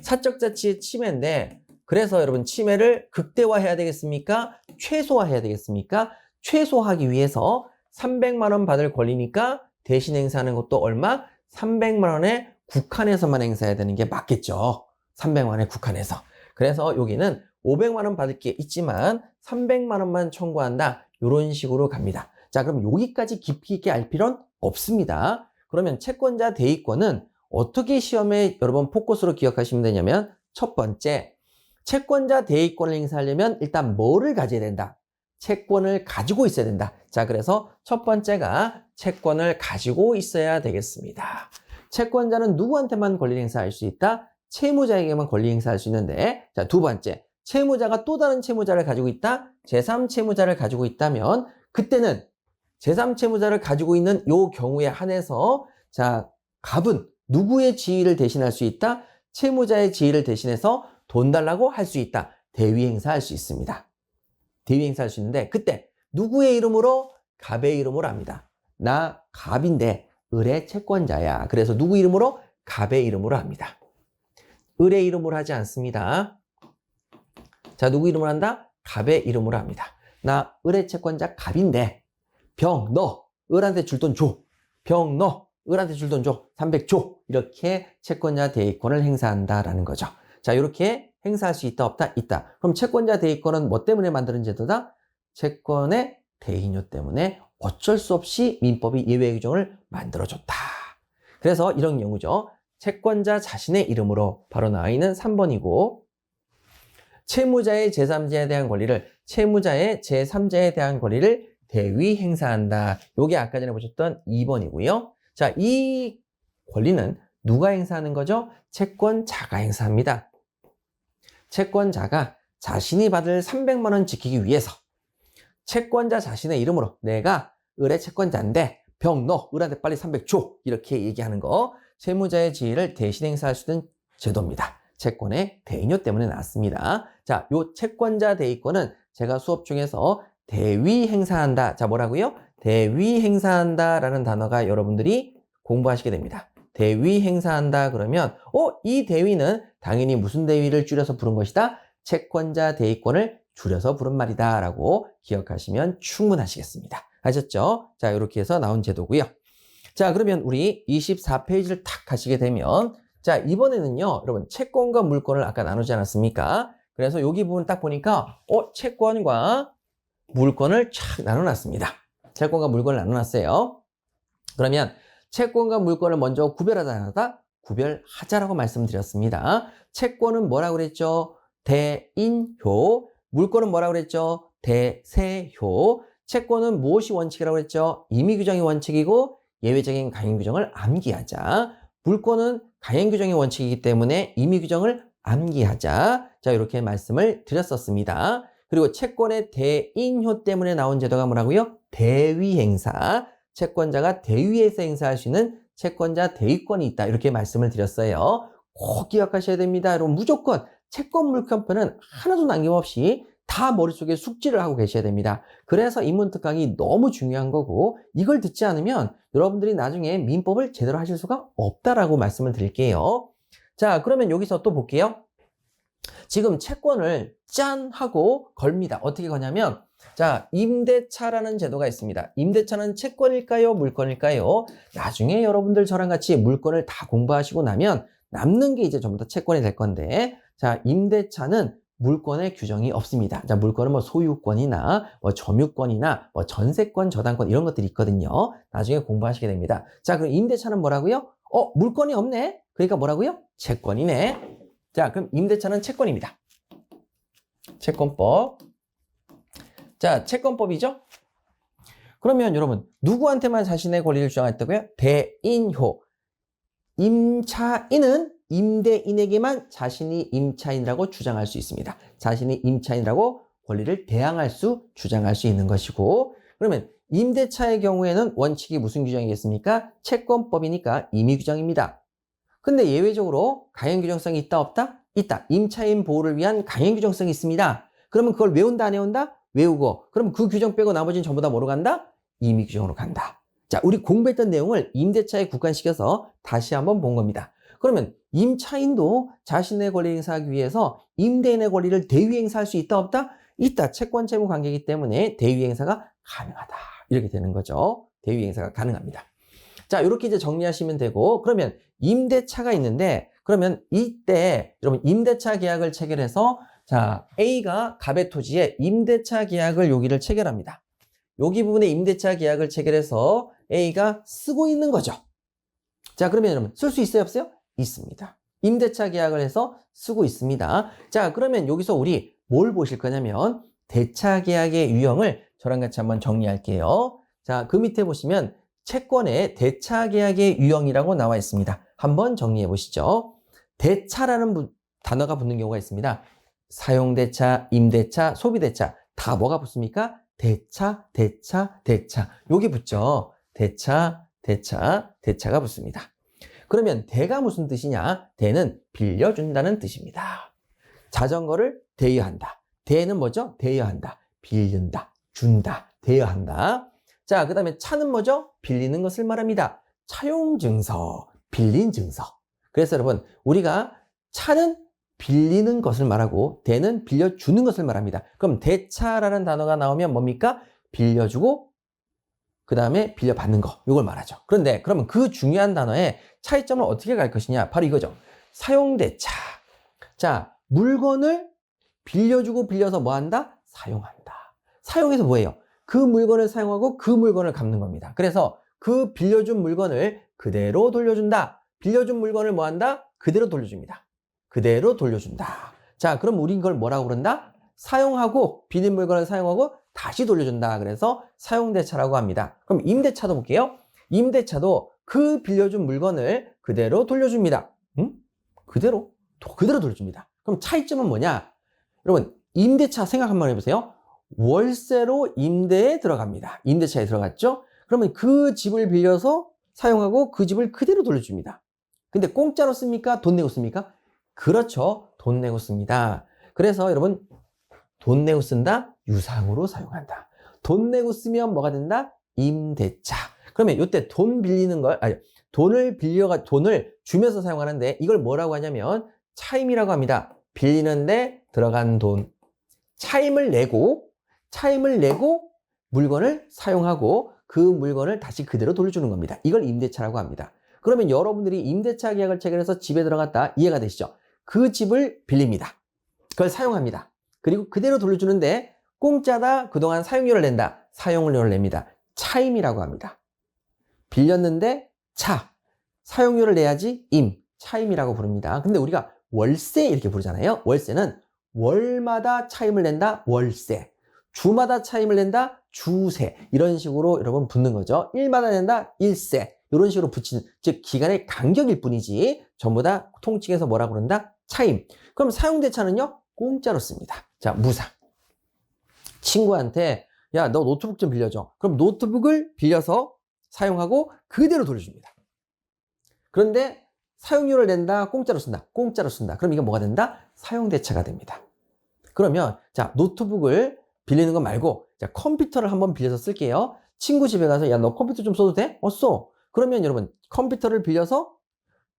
사적 자치의 침해인데 그래서 여러분 침해를 극대화해야 되겠습니까? 최소화해야 되겠습니까? 최소화하기 위해서 300만 원 받을 권리니까 대신 행사하는 것도 얼마? 300만 원에 국한해서만 행사해야 되는 게 맞겠죠. 300만 원에 국한해서. 그래서 여기는 500만 원 받을 게 있지만 300만 원만 청구한다. 이런 식으로 갑니다. 자, 그럼 여기까지 깊이 있게 알 필요는 없습니다. 그러면 채권자 대위권은 어떻게 시험에 여러분 포커스로 기억하시면 되냐면 첫 번째, 채권자 대위권을 행사하려면 일단 뭐를 가져야 된다? 채권을 가지고 있어야 된다. 자, 그래서 첫 번째가 채권을 가지고 있어야 되겠습니다. 채권자는 누구한테만 권리를 행사할 수 있다? 채무자에게만 권리 행사할 수 있는데, 자, 두 번째, 채무자가 또 다른 채무자를 가지고 있다, 제3채무자를 가지고 있다면 그때는 제3채무자를 가지고 있는 요 경우에 한해서 자, 갑은 누구의 지위를 대신할 수 있다? 채무자의 지위를 대신해서 돈 달라고 할 수 있다. 대위 행사할 수 있습니다. 대위 행사할 수 있는데 그때 누구의 이름으로? 갑의 이름으로 합니다. 나 갑인데 을의 채권자야. 그래서 누구 이름으로? 갑의 이름으로 합니다. 을의 이름으로 하지 않습니다. 자, 누구 이름으로 한다? 갑의 이름으로 합니다. 나 을의 채권자 갑인데 병, 너 을한테 줄 돈 줘. 병, 너 을한테 줄 돈 줘. 300 줘. 이렇게 채권자 대위권을 행사한다라는 거죠. 자, 이렇게 행사할 수 있다, 없다? 있다. 그럼 채권자 대위권은 뭐 때문에 만드는 제도다? 채권의 대인효 때문에 어쩔 수 없이 민법이 예외 규정을 만들어줬다. 그래서 이런 경우죠. 채권자 자신의 이름으로 바로 나와 있는 3번이고 채무자의 제3자에 대한 권리를 채무자의 제3자에 대한 권리를 대위 행사한다. 요게 아까 전에 보셨던 2번이고요. 자, 이 권리는 누가 행사하는 거죠? 채권자가 행사합니다. 채권자가 자신이 받을 300만 원 지키기 위해서 채권자 자신의 이름으로 내가 을의 채권자인데 병 너 을한테 빨리 300 줘. 이렇게 얘기하는 거 채무자의 지위를 대신 행사할 수 있는 제도입니다. 채권의 대인효 때문에 나왔습니다. 자, 요 채권자 대위권은 제가 수업 중에서 대위 행사한다. 자, 뭐라고요? 대위 행사한다라는 단어가 여러분들이 공부하시게 됩니다. 대위 행사한다 그러면 이 대위는 당연히 무슨 대위를 줄여서 부른 것이다? 채권자 대위권을 줄여서 부른 말이다 라고 기억하시면 충분하시겠습니다. 아셨죠? 자, 이렇게 해서 나온 제도고요. 자, 그러면 우리 24페이지를 탁 가시게 되면 자, 이번에는요, 여러분 채권과 물권을 아까 나누지 않았습니까? 그래서 여기 부분 딱 보니까 채권과 물권을 쫙 나눠놨습니다. 채권과 물권을 나눠놨어요. 그러면 채권과 물권을 먼저 구별하자, 구별하자라고 말씀드렸습니다. 채권은 뭐라고 그랬죠? 대인효. 물권은 뭐라고 그랬죠? 대세효. 채권은 무엇이 원칙이라고 그랬죠? 임의규정이 원칙이고 예외적인 강행규정을 암기하자. 물권은 강행규정이 원칙이기 때문에 임의규정을 암기하자. 자, 이렇게 말씀을 드렸었습니다. 그리고 채권의 대인효 때문에 나온 제도가 뭐라고요? 대위행사. 채권자가 대위에서 행사할 수 있는 채권자 대위권이 있다. 이렇게 말씀을 드렸어요. 꼭 기억하셔야 됩니다. 여러분 무조건 채권 물권편은 하나도 남김없이 다 머릿속에 숙지를 하고 계셔야 됩니다. 그래서 인문특강이 너무 중요한 거고 이걸 듣지 않으면 여러분들이 나중에 민법을 제대로 하실 수가 없다라고 말씀을 드릴게요. 자, 그러면 여기서 또 볼게요. 지금 채권을 짠 하고 걸립니다. 어떻게 거냐면 자, 임대차라는 제도가 있습니다. 임대차는 채권일까요? 물권일까요? 나중에 여러분들 저랑 같이 물권을 다 공부하시고 나면 남는 게 이제 전부 다 채권이 될 건데 자, 임대차는 물권의 규정이 없습니다. 자, 물권은 뭐 소유권이나 뭐 점유권이나 뭐 전세권, 저당권 이런 것들이 있거든요. 나중에 공부하시게 됩니다. 자, 그럼 임대차는 뭐라고요? 물권이 없네? 그러니까 뭐라고요? 채권이네. 자, 그럼 임대차는 채권입니다. 채권법. 자, 채권법이죠? 그러면 여러분, 누구한테만 자신의 권리를 주장했다고요? 대인효. 임차인은 임대인에게만 자신이 임차인이라고 주장할 수 있습니다. 자신이 임차인이라고 권리를 대항할 수, 주장할 수 있는 것이고 그러면 임대차의 경우에는 원칙이 무슨 규정이겠습니까? 채권법이니까 임의규정입니다. 근데 예외적으로 강행규정성이 있다 없다? 있다. 임차인 보호를 위한 강행규정성이 있습니다. 그러면 그걸 외운다 안 외운다? 외우고 그럼 그 규정 빼고 나머지는 전부 다 뭐로 간다? 임의규정으로 간다. 자, 우리 공부했던 내용을 임대차에 국한시켜서 다시 한번 본 겁니다. 그러면 임차인도 자신의 권리 행사하기 위해서 임대인의 권리를 대위 행사할 수 있다 없다? 있다. 채권 채무 관계이기 때문에 대위 행사가 가능하다. 이렇게 되는 거죠. 대위 행사가 가능합니다. 자, 이렇게 이제 정리하시면 되고 그러면 임대차가 있는데 그러면 이때 여러분 임대차 계약을 체결해서 자, A가 갑의 토지에 임대차 계약을 여기를 체결합니다. 여기 부분에 임대차 계약을 체결해서 A가 쓰고 있는 거죠. 자, 그러면 여러분 쓸 수 있어요 없어요? 있습니다. 임대차 계약을 해서 쓰고 있습니다. 자, 그러면 여기서 우리 뭘 보실 거냐면 대차 계약의 유형을 저랑 같이 한번 정리할게요. 자, 그 밑에 보시면 채권의 대차 계약의 유형이라고 나와 있습니다. 한번 정리해 보시죠. 대차라는 단어가 붙는 경우가 있습니다. 사용대차, 임대차, 소비대차 다 뭐가 붙습니까? 대차, 대차, 대차. 여기 붙죠. 대차, 대차, 대차가 붙습니다. 그러면 대가 무슨 뜻이냐? 대는 빌려준다는 뜻입니다. 자전거를 대여한다. 대는 뭐죠? 대여한다. 빌린다. 준다. 대여한다. 자, 그 다음에 차는 뭐죠? 빌리는 것을 말합니다. 차용증서, 빌린증서. 그래서 여러분, 우리가 차는 빌리는 것을 말하고 대는 빌려주는 것을 말합니다. 그럼 대차라는 단어가 나오면 뭡니까? 빌려주고 그 다음에 빌려받는 거, 이걸 말하죠. 그런데 그러면 그 중요한 단어의 차이점을 어떻게 갈 것이냐? 바로 이거죠. 사용대차. 자, 물건을 빌려주고 빌려서 뭐 한다? 사용한다. 사용해서 뭐예요? 그 물건을 사용하고 그 물건을 갚는 겁니다. 그래서 그 빌려준 물건을 그대로 돌려준다. 빌려준 물건을 뭐 한다? 그대로 돌려줍니다. 그대로 돌려준다. 자, 그럼 우린 이걸 뭐라고 그런다? 사용하고 빌린 물건을 사용하고 다시 돌려준다. 그래서 사용대차라고 합니다. 그럼 임대차도 볼게요. 임대차도 그 빌려준 물건을 그대로 돌려줍니다. 응? 그대로 돌려줍니다. 그럼 차이점은 뭐냐? 여러분, 임대차 생각 한번 해보세요. 월세로 임대에 들어갑니다. 임대차에 들어갔죠? 그러면 그 집을 빌려서 사용하고 그 집을 그대로 돌려줍니다. 근데 공짜로 씁니까? 돈 내고 씁니까? 그렇죠. 돈 내고 씁니다. 그래서 여러분, 돈 내고 쓴다? 유상으로 사용한다. 돈 내고 쓰면 뭐가 된다? 임대차. 그러면 이때 돈 빌리는 걸, 돈을 주면서 사용하는데 이걸 뭐라고 하냐면 차임이라고 합니다. 빌리는데 들어간 돈. 차임을 내고 물건을 사용하고 그 물건을 다시 그대로 돌려주는 겁니다. 이걸 임대차라고 합니다. 그러면 여러분들이 임대차 계약을 체결해서 집에 들어갔다. 이해가 되시죠? 그 집을 빌립니다. 그걸 사용합니다. 그리고 그대로 돌려주는데 공짜다. 그동안 사용료를 낸다. 사용료를 냅니다. 차임이라고 합니다. 빌렸는데 사용료를 내야지 차임이라고 부릅니다. 근데 우리가 월세 이렇게 부르잖아요. 월세는 월마다 차임을 낸다. 월세. 주마다 차임을 낸다. 주세. 이런 식으로 여러분 붙는 거죠. 일마다 낸다. 일세. 이런 식으로 붙이는, 즉 기간의 간격일 뿐이지 전부 다 통칭해서 뭐라고 그런다? 차임. 그럼 사용대차는요? 공짜로 씁니다. 자, 무상. 친구한테 야, 너 노트북 좀 빌려줘. 그럼 노트북을 빌려서 사용하고 그대로 돌려줍니다. 그런데 사용료를 낸다. 공짜로 쓴다. 공짜로 쓴다. 그럼 이게 뭐가 된다? 사용대차가 됩니다. 그러면 자, 노트북을 빌리는 거 말고 자, 컴퓨터를 한번 빌려서 쓸게요. 친구 집에 가서 야, 너 컴퓨터 좀 써도 돼? 써. 그러면 여러분 컴퓨터를 빌려서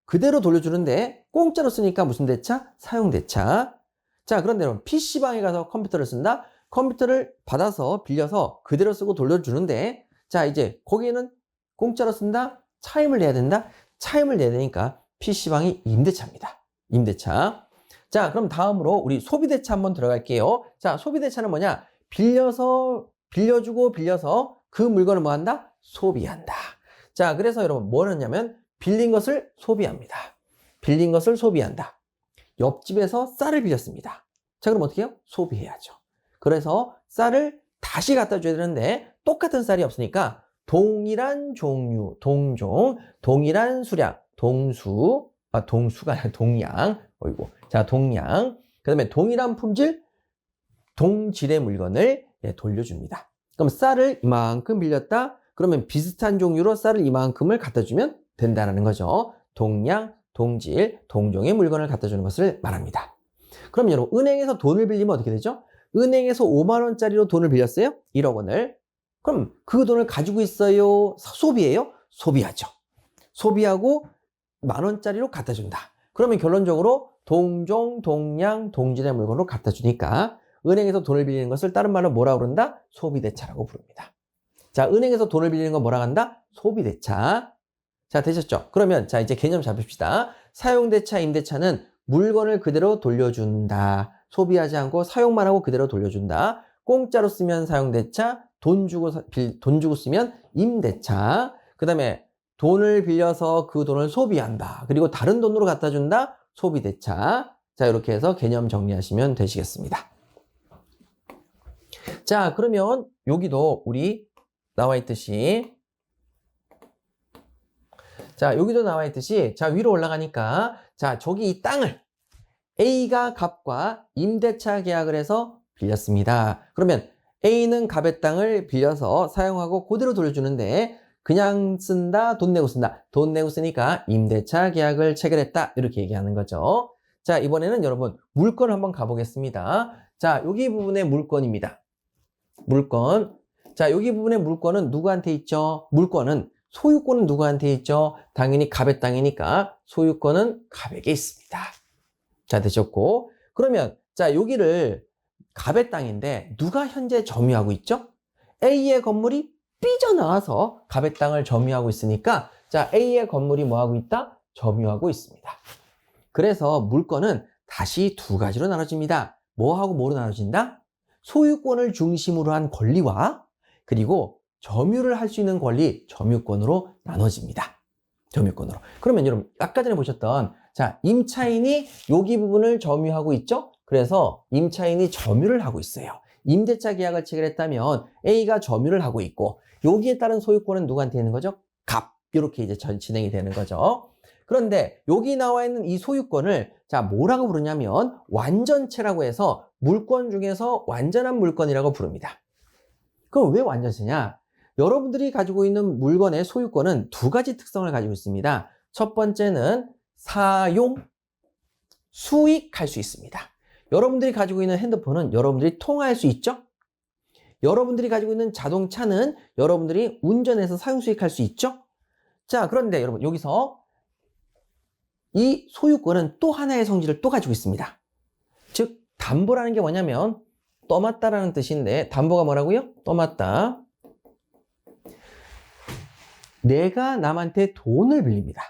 그대로 돌려주는데 공짜로 쓰니까 무슨 대차? 사용대차. 자, 그런데 여러분 PC방에 가서 컴퓨터를 쓴다? 컴퓨터를 받아서 빌려서 그대로 쓰고 돌려주는데 자, 이제 거기에는 공짜로 쓴다? 차임을 내야 된다? 차임을 내야 되니까 PC방이 임대차입니다. 임대차. 자, 그럼 다음으로 우리 소비대차 한번 들어갈게요. 자, 소비대차는 뭐냐? 빌려주고 빌려서 그 물건을 뭐 한다? 소비한다. 자, 그래서 여러분 뭘 하냐면 빌린 것을 소비합니다. 빌린 것을 소비한다. 옆집에서 쌀을 빌렸습니다. 자, 그럼 어떻게 해요? 소비해야죠. 그래서 쌀을 다시 갖다 줘야 되는데 똑같은 쌀이 없으니까 동일한 종류, 동일한 수량, 동수가 아니라 동량, 자, 동량. 그 다음에 동일한 품질, 동질의 물건을 돌려줍니다. 그럼 쌀을 이만큼 빌렸다. 그러면 비슷한 종류로 쌀을 이만큼을 갖다 주면 된다는 거죠. 동량, 동질, 동종의 물건을 갖다 주는 것을 말합니다. 그럼 여러분, 은행에서 돈을 빌리면 어떻게 되죠? 은행에서 5만 원짜리로 돈을 빌렸어요? 1억 원을. 그럼 그 돈을 가지고 있어요? 소비해요? 소비하죠. 소비하고 만 원짜리로 갖다 준다. 그러면 결론적으로 동종, 동량, 동질의 물건으로 갖다 주니까 은행에서 돈을 빌리는 것을 다른 말로 뭐라고 그런다? 소비대차라고 부릅니다. 자, 은행에서 돈을 빌리는 건 뭐라고 한다? 소비대차. 자, 되셨죠? 그러면 자, 이제 개념 잡읍시다. 사용대차, 임대차는 물건을 그대로 돌려준다. 소비하지 않고 사용만 하고 그대로 돌려준다. 공짜로 쓰면 사용대차, 돈 주고 쓰면 임대차. 그 다음에 돈을 빌려서 그 돈을 소비한다. 그리고 다른 돈으로 갖다 준다. 소비대차. 자, 이렇게 해서 개념 정리하시면 되시겠습니다. 자, 그러면 여기도 우리 나와 있듯이 자, 여기도 나와 있듯이, 자, 위로 올라가니까, 자, 저기 이 땅을 A가 갑과 임대차 계약을 해서 빌렸습니다. 그러면 A는 갑의 땅을 빌려서 사용하고 그대로 돌려주는데, 그냥 쓴다, 돈 내고 쓴다. 돈 내고 쓰니까 임대차 계약을 체결했다. 이렇게 얘기하는 거죠. 자, 이번에는 여러분, 물건 한번 가보겠습니다. 자, 여기 부분의 물건입니다. 물건. 자, 여기 부분의 물건은 누구한테 있죠? 물건은, 소유권은 누구한테 있죠? 당연히 갑의 땅이니까 소유권은 갑에게 있습니다. 자, 되셨고. 그러면, 자, 여기를 갑의 땅인데 누가 현재 점유하고 있죠? A의 건물이 삐져나와서 갑의 땅을 점유하고 있으니까, 자, A의 건물이 뭐하고 있다? 점유하고 있습니다. 그래서 물건은 다시 두 가지로 나눠집니다. 뭐하고 뭐로 나눠진다? 소유권을 중심으로 한 권리와 그리고 점유를 할 수 있는 권리, 점유권으로 나눠집니다. 점유권으로. 그러면 여러분, 아까 전에 보셨던, 자, 임차인이 여기 부분을 점유하고 있죠? 그래서 임차인이 점유를 하고 있어요. 임대차 계약을 체결했다면 A가 점유를 하고 있고, 여기에 따른 소유권은 누구한테 있는 거죠? 갑. 이렇게 이제 진행이 되는 거죠. 그런데 여기 나와 있는 이 소유권을, 자, 뭐라고 부르냐면 완전체라고 해서 물건 중에서 완전한 물건이라고 부릅니다. 그럼 왜 완전체냐? 여러분들이 가지고 있는 물건의 소유권은 두 가지 특성을 가지고 있습니다. 첫 번째는 사용, 수익할 수 있습니다. 여러분들이 가지고 있는 핸드폰은 여러분들이 통화할 수 있죠? 여러분들이 가지고 있는 자동차는 여러분들이 운전해서 사용 수익할 수 있죠? 자, 그런데 여러분, 여기서 이 소유권은 또 하나의 성질을 또 가지고 있습니다. 즉, 담보라는 게 뭐냐면 떠맡다라는 뜻인데, 담보가 뭐라고요? 떠맡다. 내가 남한테 돈을 빌립니다.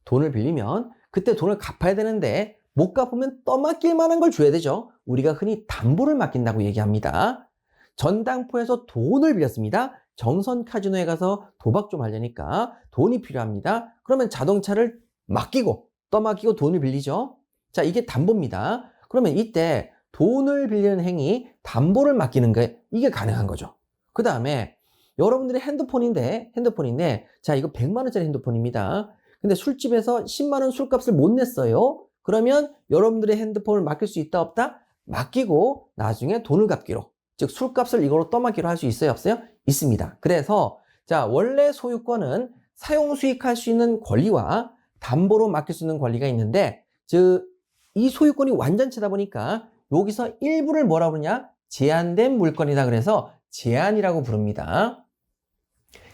돈을 빌리면 그때 돈을 갚아야 되는데 못 갚으면 떠맡길 만한 걸 줘야 되죠. 우리가 흔히 담보를 맡긴다고 얘기합니다. 전당포에서 돈을 빌렸습니다. 정선 카지노에 가서 도박 좀 하려니까 돈이 필요합니다. 그러면 자동차를 맡기고 떠맡기고 돈을 빌리죠. 자, 이게 담보입니다. 그러면 이때 돈을 빌리는 행위, 담보를 맡기는 게 이게 가능한 거죠. 그 다음에 여러분들의 핸드폰인데, 자, 이거 100만 원짜리 핸드폰입니다. 근데 술집에서 10만 원 술값을 못 냈어요. 그러면 여러분들의 핸드폰을 맡길 수 있다, 없다? 맡기고 나중에 돈을 갚기로, 즉 술값을 이걸로 떠맡기로 할 수 있어요, 없어요? 있습니다. 그래서 자, 원래 소유권은 사용 수익할 수 있는 권리와 담보로 맡길 수 있는 권리가 있는데, 즉 이 소유권이 완전체다 보니까 여기서 일부를 뭐라고 그러냐? 제한된 물건이다. 그래서 제한이라고 부릅니다.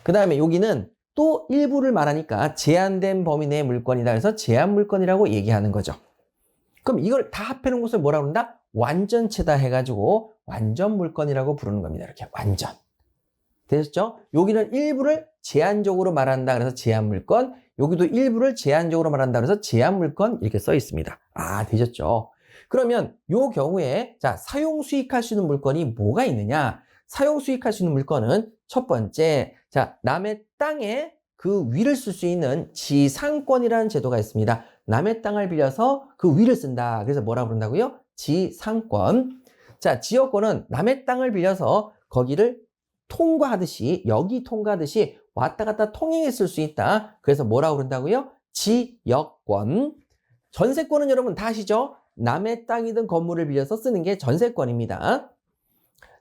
그 다음에 여기는 또 일부를 말하니까 제한된 범위 내의 물건이다. 그래서 제한 물건이라고 얘기하는 거죠. 그럼 이걸 다 합해놓은 것을 뭐라고 그런다? 완전체다 해가지고 완전 물건이라고 부르는 겁니다. 이렇게 완전. 되셨죠? 여기는 일부를 제한적으로 말한다. 그래서 제한 물건. 여기도 일부를 제한적으로 말한다. 그래서 제한 물건 이렇게 써 있습니다. 아, 되셨죠? 그러면 요 경우에 자, 사용 수익할 수 있는 물건이 뭐가 있느냐? 사용 수익할 수 있는 물건은 첫 번째, 자, 남의 땅에 그 위를 쓸 수 있는 지상권이라는 제도가 있습니다. 남의 땅을 빌려서 그 위를 쓴다. 그래서 뭐라고 그런다고요? 지상권. 자, 지역권은 남의 땅을 빌려서 거기를 통과하듯이, 여기 통과하듯이 왔다 갔다 통행했을 수 있다. 그래서 뭐라고 그런다고요? 지역권. 전세권은 여러분 다 아시죠? 남의 땅이든 건물을 빌려서 쓰는 게 전세권입니다.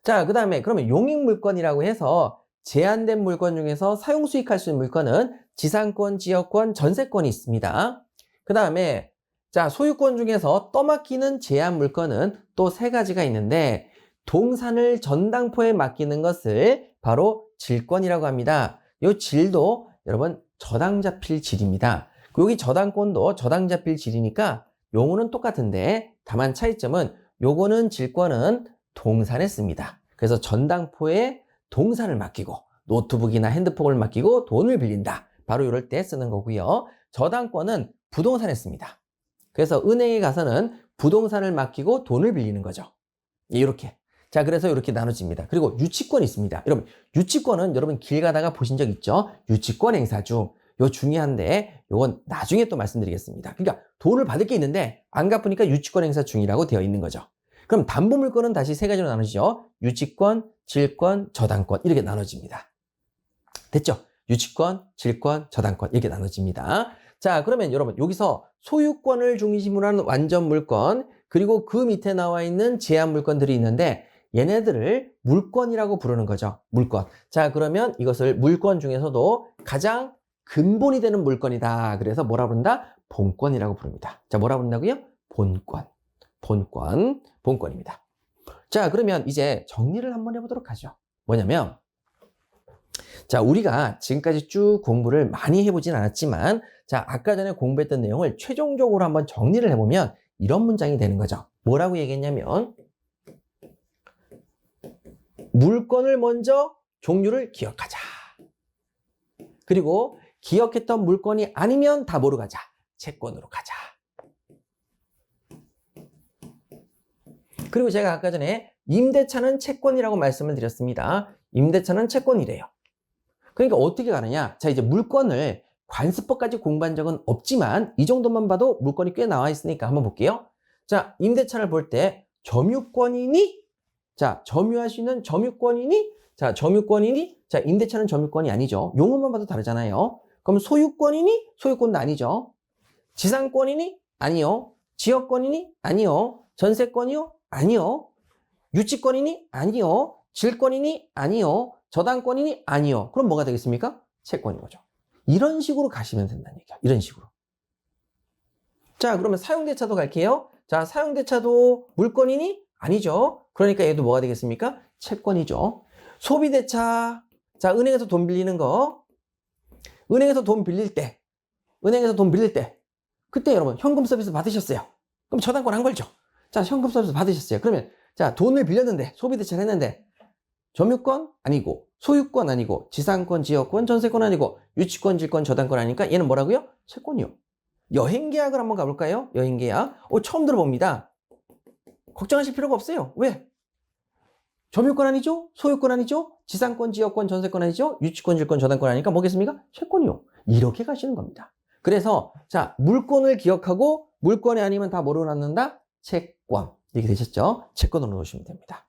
자, 그 다음에 그러면 용익물건이라고 해서 제한된 물건 중에서 사용 수익할 수 있는 물건은 지상권, 지역권, 전세권이 있습니다. 그 다음에 자, 소유권 중에서 떠맡기는 제한 물건은 또 세 가지가 있는데, 동산을 전당포에 맡기는 것을 바로 질권이라고 합니다. 이 질도 여러분 저당 잡힐 질입니다. 여기 저당권도 저당 잡힐 질이니까 용어는 똑같은데, 다만 차이점은 요거는 질권은 동산에 씁니다. 그래서 전당포에 동산을 맡기고 노트북이나 핸드폰을 맡기고 돈을 빌린다. 바로 이럴 때 쓰는 거고요. 저당권은 부동산에 씁니다. 그래서 은행에 가서는 부동산을 맡기고 돈을 빌리는 거죠. 이렇게. 자, 그래서 이렇게 나눠집니다. 그리고 유치권이 있습니다. 여러분, 유치권은 여러분 길 가다가 보신 적 있죠? 유치권 행사 중. 요 중요한데, 요건 나중에 또 말씀드리겠습니다. 그러니까 돈을 받을 게 있는데 안 갚으니까 유치권 행사 중이라고 되어 있는 거죠. 그럼 담보물권은 다시 세 가지로 나누죠. 유치권, 질권, 저당권 이렇게 나눠집니다. 됐죠? 유치권, 질권, 저당권 이렇게 나눠집니다. 자, 그러면 여러분 여기서 소유권을 중심으로 하는 완전 물권 그리고 그 밑에 나와 있는 제한 물권들이 있는데 얘네들을 물권이라고 부르는 거죠. 물권. 자, 그러면 이것을 물권 중에서도 가장 근본이 되는 물권이다. 그래서 뭐라 부른다? 본권이라고 부릅니다. 자, 뭐라 부른다고요? 본권. 본권입니다. 자, 그러면 이제 정리를 한번 해보도록 하죠. 뭐냐면 자, 우리가 지금까지 쭉 공부를 많이 해보진 않았지만 자, 아까 전에 공부했던 내용을 최종적으로 한번 정리를 해보면 이런 문장이 되는 거죠. 뭐라고 얘기했냐면 물권을 먼저 종류를 기억하자. 그리고 기억했던 물권이 아니면 다 뭐로 가자? 채권으로 가자. 그리고 제가 아까 전에 임대차는 채권이라고 말씀을 드렸습니다. 임대차는 채권이래요. 그러니까 어떻게 가느냐? 자, 이제 물권을 관습법까지 공부한 적은 없지만 이 정도만 봐도 물권이 꽤 나와 있으니까 한번 볼게요. 자, 임대차를 볼 때 점유권이니? 자, 점유할 수 있는 점유권이니? 자, 점유권이니? 자, 임대차는 점유권이 아니죠. 용어만 봐도 다르잖아요. 그럼 소유권이니? 소유권도 아니죠. 지상권이니? 아니요. 지역권이니? 아니요. 전세권이요? 아니요. 유치권이니? 아니요. 질권이니? 아니요. 저당권이니? 아니요. 그럼 뭐가 되겠습니까? 채권인 거죠. 이런 식으로 가시면 된다는 얘기야. 이런 식으로. 자, 그러면 사용대차도 갈게요. 자, 사용대차도 물권이니? 아니죠. 그러니까 얘도 뭐가 되겠습니까? 채권이죠. 소비대차. 자, 은행에서 돈 빌리는 거. 은행에서 돈 빌릴 때. 그때 여러분 현금 서비스 받으셨어요. 그럼 저당권 안 걸죠. 자, 현금 서비스 받으셨어요. 그러면 자, 돈을 빌렸는데 소비대차를 했는데 점유권 아니고 소유권 아니고 지상권, 지역권, 전세권 아니고 유치권, 질권, 저당권 아니니까 얘는 뭐라고요? 채권이요. 여행계약을 한번 가볼까요? 여행계약. 처음 들어봅니다. 걱정하실 필요가 없어요. 왜? 점유권 아니죠? 소유권 아니죠? 지상권, 지역권, 전세권 아니죠? 유치권, 질권, 저당권 아니니까 뭐겠습니까? 채권이요. 이렇게 가시는 겁니다. 그래서 자, 물권을 기억하고 물권이 아니면 다 뭐로 낳는다? 채권. 이렇게 되셨죠? 채권으로 놓으시면 됩니다.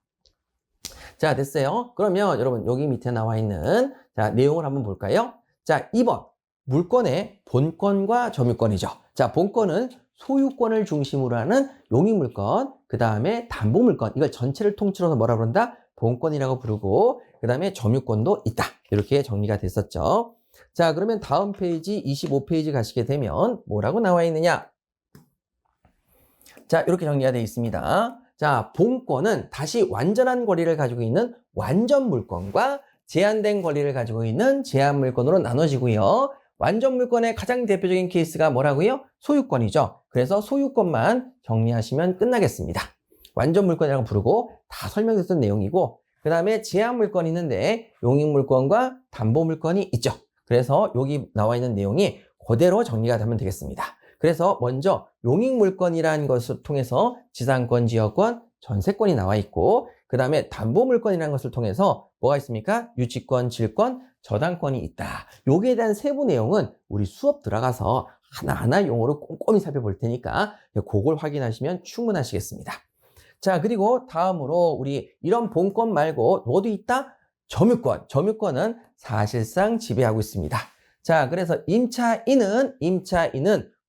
자, 됐어요. 그러면 여러분 여기 밑에 나와 있는 자, 내용을 한번 볼까요? 자, 2번. 물권의 본권과 점유권이죠. 자, 본권은 소유권을 중심으로 하는 용익물권, 그 다음에 담보물권, 이걸 전체를 통틀어서 뭐라 그런다? 본권이라고 부르고, 그 다음에 점유권도 있다. 이렇게 정리가 됐었죠. 자, 그러면 다음 페이지 25페이지 가시게 되면 뭐라고 나와 있느냐? 자, 이렇게 정리가 되어 있습니다. 자, 본권은 다시 완전한 권리를 가지고 있는 완전 물권과 제한된 권리를 가지고 있는 제한 물권으로 나눠지고요. 완전 물권의 가장 대표적인 케이스가 뭐라고요? 소유권이죠. 그래서 소유권만 정리하시면 끝나겠습니다. 완전 물권이라고 부르고 다 설명됐던 내용이고, 그 다음에 제한 물권이 있는데 용익물권과 담보물권이 있죠. 그래서 여기 나와 있는 내용이 그대로 정리가 되면 되겠습니다. 그래서 먼저 용익물권이라는 것을 통해서 지상권, 지역권, 전세권이 나와 있고, 그 다음에 담보물권이라는 것을 통해서 뭐가 있습니까? 유치권, 질권, 저당권이 있다. 여기에 대한 세부 내용은 우리 수업 들어가서 하나하나 용어로 꼼꼼히 살펴볼 테니까 그걸 확인하시면 충분하시겠습니다. 자, 그리고 다음으로 우리 이런 본권 말고 뭐도 있다? 점유권. 점유권은 사실상 지배하고 있습니다. 자, 그래서 임차인은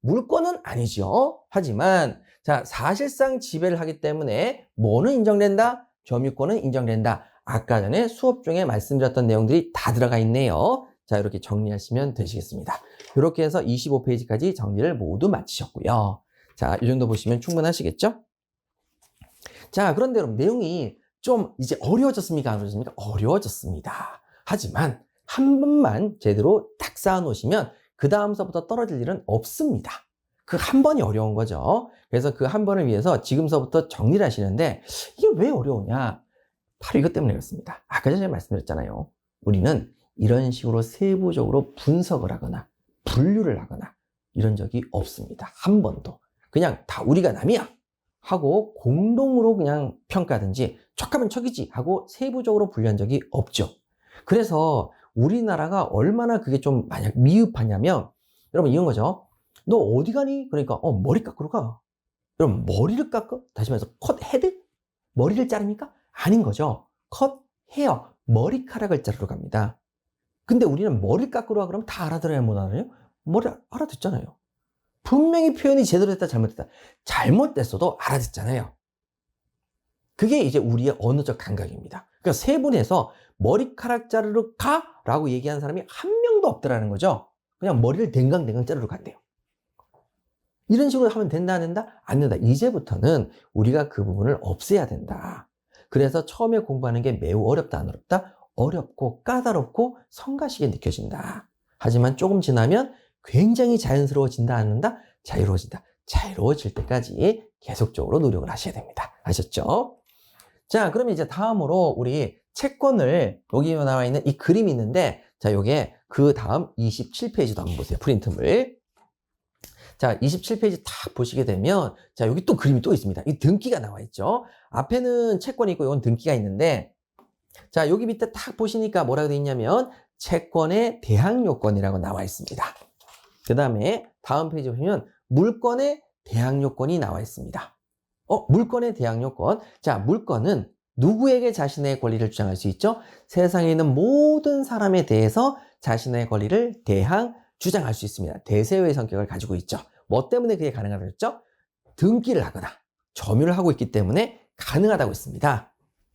물권은 아니죠. 하지만 자, 사실상 지배를 하기 때문에 뭐는 인정된다? 점유권은 인정된다. 아까 전에 수업 중에 말씀드렸던 내용들이 다 들어가 있네요. 자, 이렇게 정리하시면 되시겠습니다. 이렇게 해서 25페이지까지 정리를 모두 마치셨고요. 자, 이 정도 보시면 충분하시겠죠? 자, 그런데 여러분 내용이 좀 이제 어려워졌습니까? 안 어려워졌습니까? 어려워졌습니다. 하지만 한 번만 제대로 딱 쌓아 놓으시면 그 다음서부터 떨어질 일은 없습니다. 그 한 번이 어려운 거죠. 그래서 그 한 번을 위해서 지금서부터 정리를 하시는데 이게 왜 어려우냐? 바로 이것 때문에 그렇습니다. 아까 전에 말씀드렸잖아요. 우리는 이런 식으로 세부적으로 분석을 하거나 분류를 하거나 이런 적이 없습니다. 한 번도. 그냥 다 우리가 남이야 하고 공동으로 그냥 평가하든지 척하면 척이지 하고 세부적으로 분류한 적이 없죠. 그래서 우리나라가 얼마나 그게 좀 만약 미흡하냐면 여러분 이런 거죠. 너 어디 가니? 그러니까 머리 깎으러 가. 여러분 머리를 깎아? 다시 말해서 컷 헤드? 머리를 자릅니까? 아닌 거죠. 컷 헤어, 머리카락을 자르러 갑니다. 근데 우리는 머리를 깎으러 와 그러면 다 알아들어야 못 알아요? 머리 알아듣잖아요. 분명히 표현이 제대로 됐다 잘못됐다. 잘못됐어도 알아듣잖아요. 그게 이제 우리의 언어적 감각입니다. 그러니까 세 분에서 머리카락 자르러 가? 라고 얘기하는 사람이 한 명도 없더라는 거죠. 그냥 머리를 댕강댕강 자르러 간대요. 이런 식으로 하면 된다 안 된다? 안 된다. 이제부터는 우리가 그 부분을 없애야 된다. 그래서 처음에 공부하는 게 매우 어렵다 안 어렵다? 어렵고 까다롭고 성가시게 느껴진다. 하지만 조금 지나면 굉장히 자연스러워진다 안 된다? 자유로워진다. 자유로워질 때까지 계속적으로 노력을 하셔야 됩니다. 아셨죠? 자, 그러면 이제 다음으로 우리 채권을 여기 나와 있는 이 그림이 있는데, 자, 요게 그 다음 27페이지도 한번 보세요. 프린트물. 자, 27페이지 딱 보시게 되면, 자, 여기 또 그림이 또 있습니다. 이 등기가 나와 있죠. 앞에는 채권이 있고, 이건 등기가 있는데, 자, 여기 밑에 딱 보시니까 뭐라고 되어 있냐면, 채권의 대항 요건이라고 나와 있습니다. 그 다음에 다음 페이지 보시면, 물건의 대항 요건이 나와 있습니다. 물건의 대항 요건. 자, 물건은 누구에게 자신의 권리를 주장할 수 있죠? 세상에 있는 모든 사람에 대해서 자신의 권리를 대항 주장할 수 있습니다. 대세의 성격을 가지고 있죠. 뭐 때문에 그게 가능하다고 했죠? 등기를 하거나 점유를 하고 있기 때문에 가능하다고 했습니다.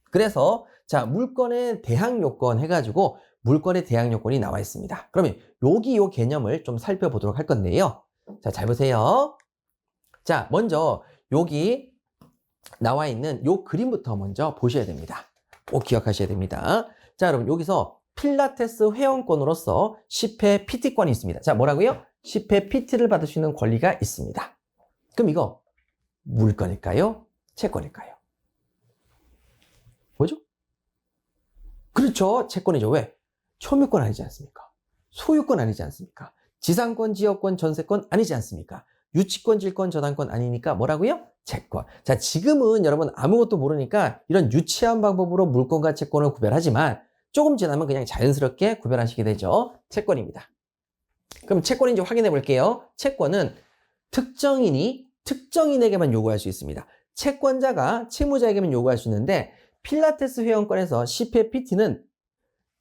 그래서 자, 물건의 대항 요건 해가지고 물건의 대항 요건이 나와 있습니다. 그러면 여기 요 개념을 좀 살펴보도록 할 건데요. 자, 잘 보세요. 자, 먼저 여기 나와 있는 요 그림부터 먼저 보셔야 됩니다. 꼭 기억하셔야 됩니다. 자, 여러분 여기서 필라테스 회원권으로서 10회 PT권이 있습니다. 자, 뭐라고요? 10회 PT를 받을 수 있는 권리가 있습니다. 그럼 이거 물건일까요? 채권일까요? 뭐죠? 그렇죠. 채권이죠. 왜? 소유권 아니지 않습니까? 소유권 아니지 않습니까? 지상권, 지역권, 전세권 아니지 않습니까? 유치권, 질권, 저당권 아니니까 뭐라고요? 채권. 자, 지금은 여러분 아무것도 모르니까 이런 유치한 방법으로 물건과 채권을 구별하지만 조금 지나면 그냥 자연스럽게 구별하시게 되죠. 채권입니다. 그럼 채권인지 확인해 볼게요. 채권은 특정인에게만 요구할 수 있습니다. 채권자가 채무자에게만 요구할 수 있는데 필라테스 회원권에서 10회 PT는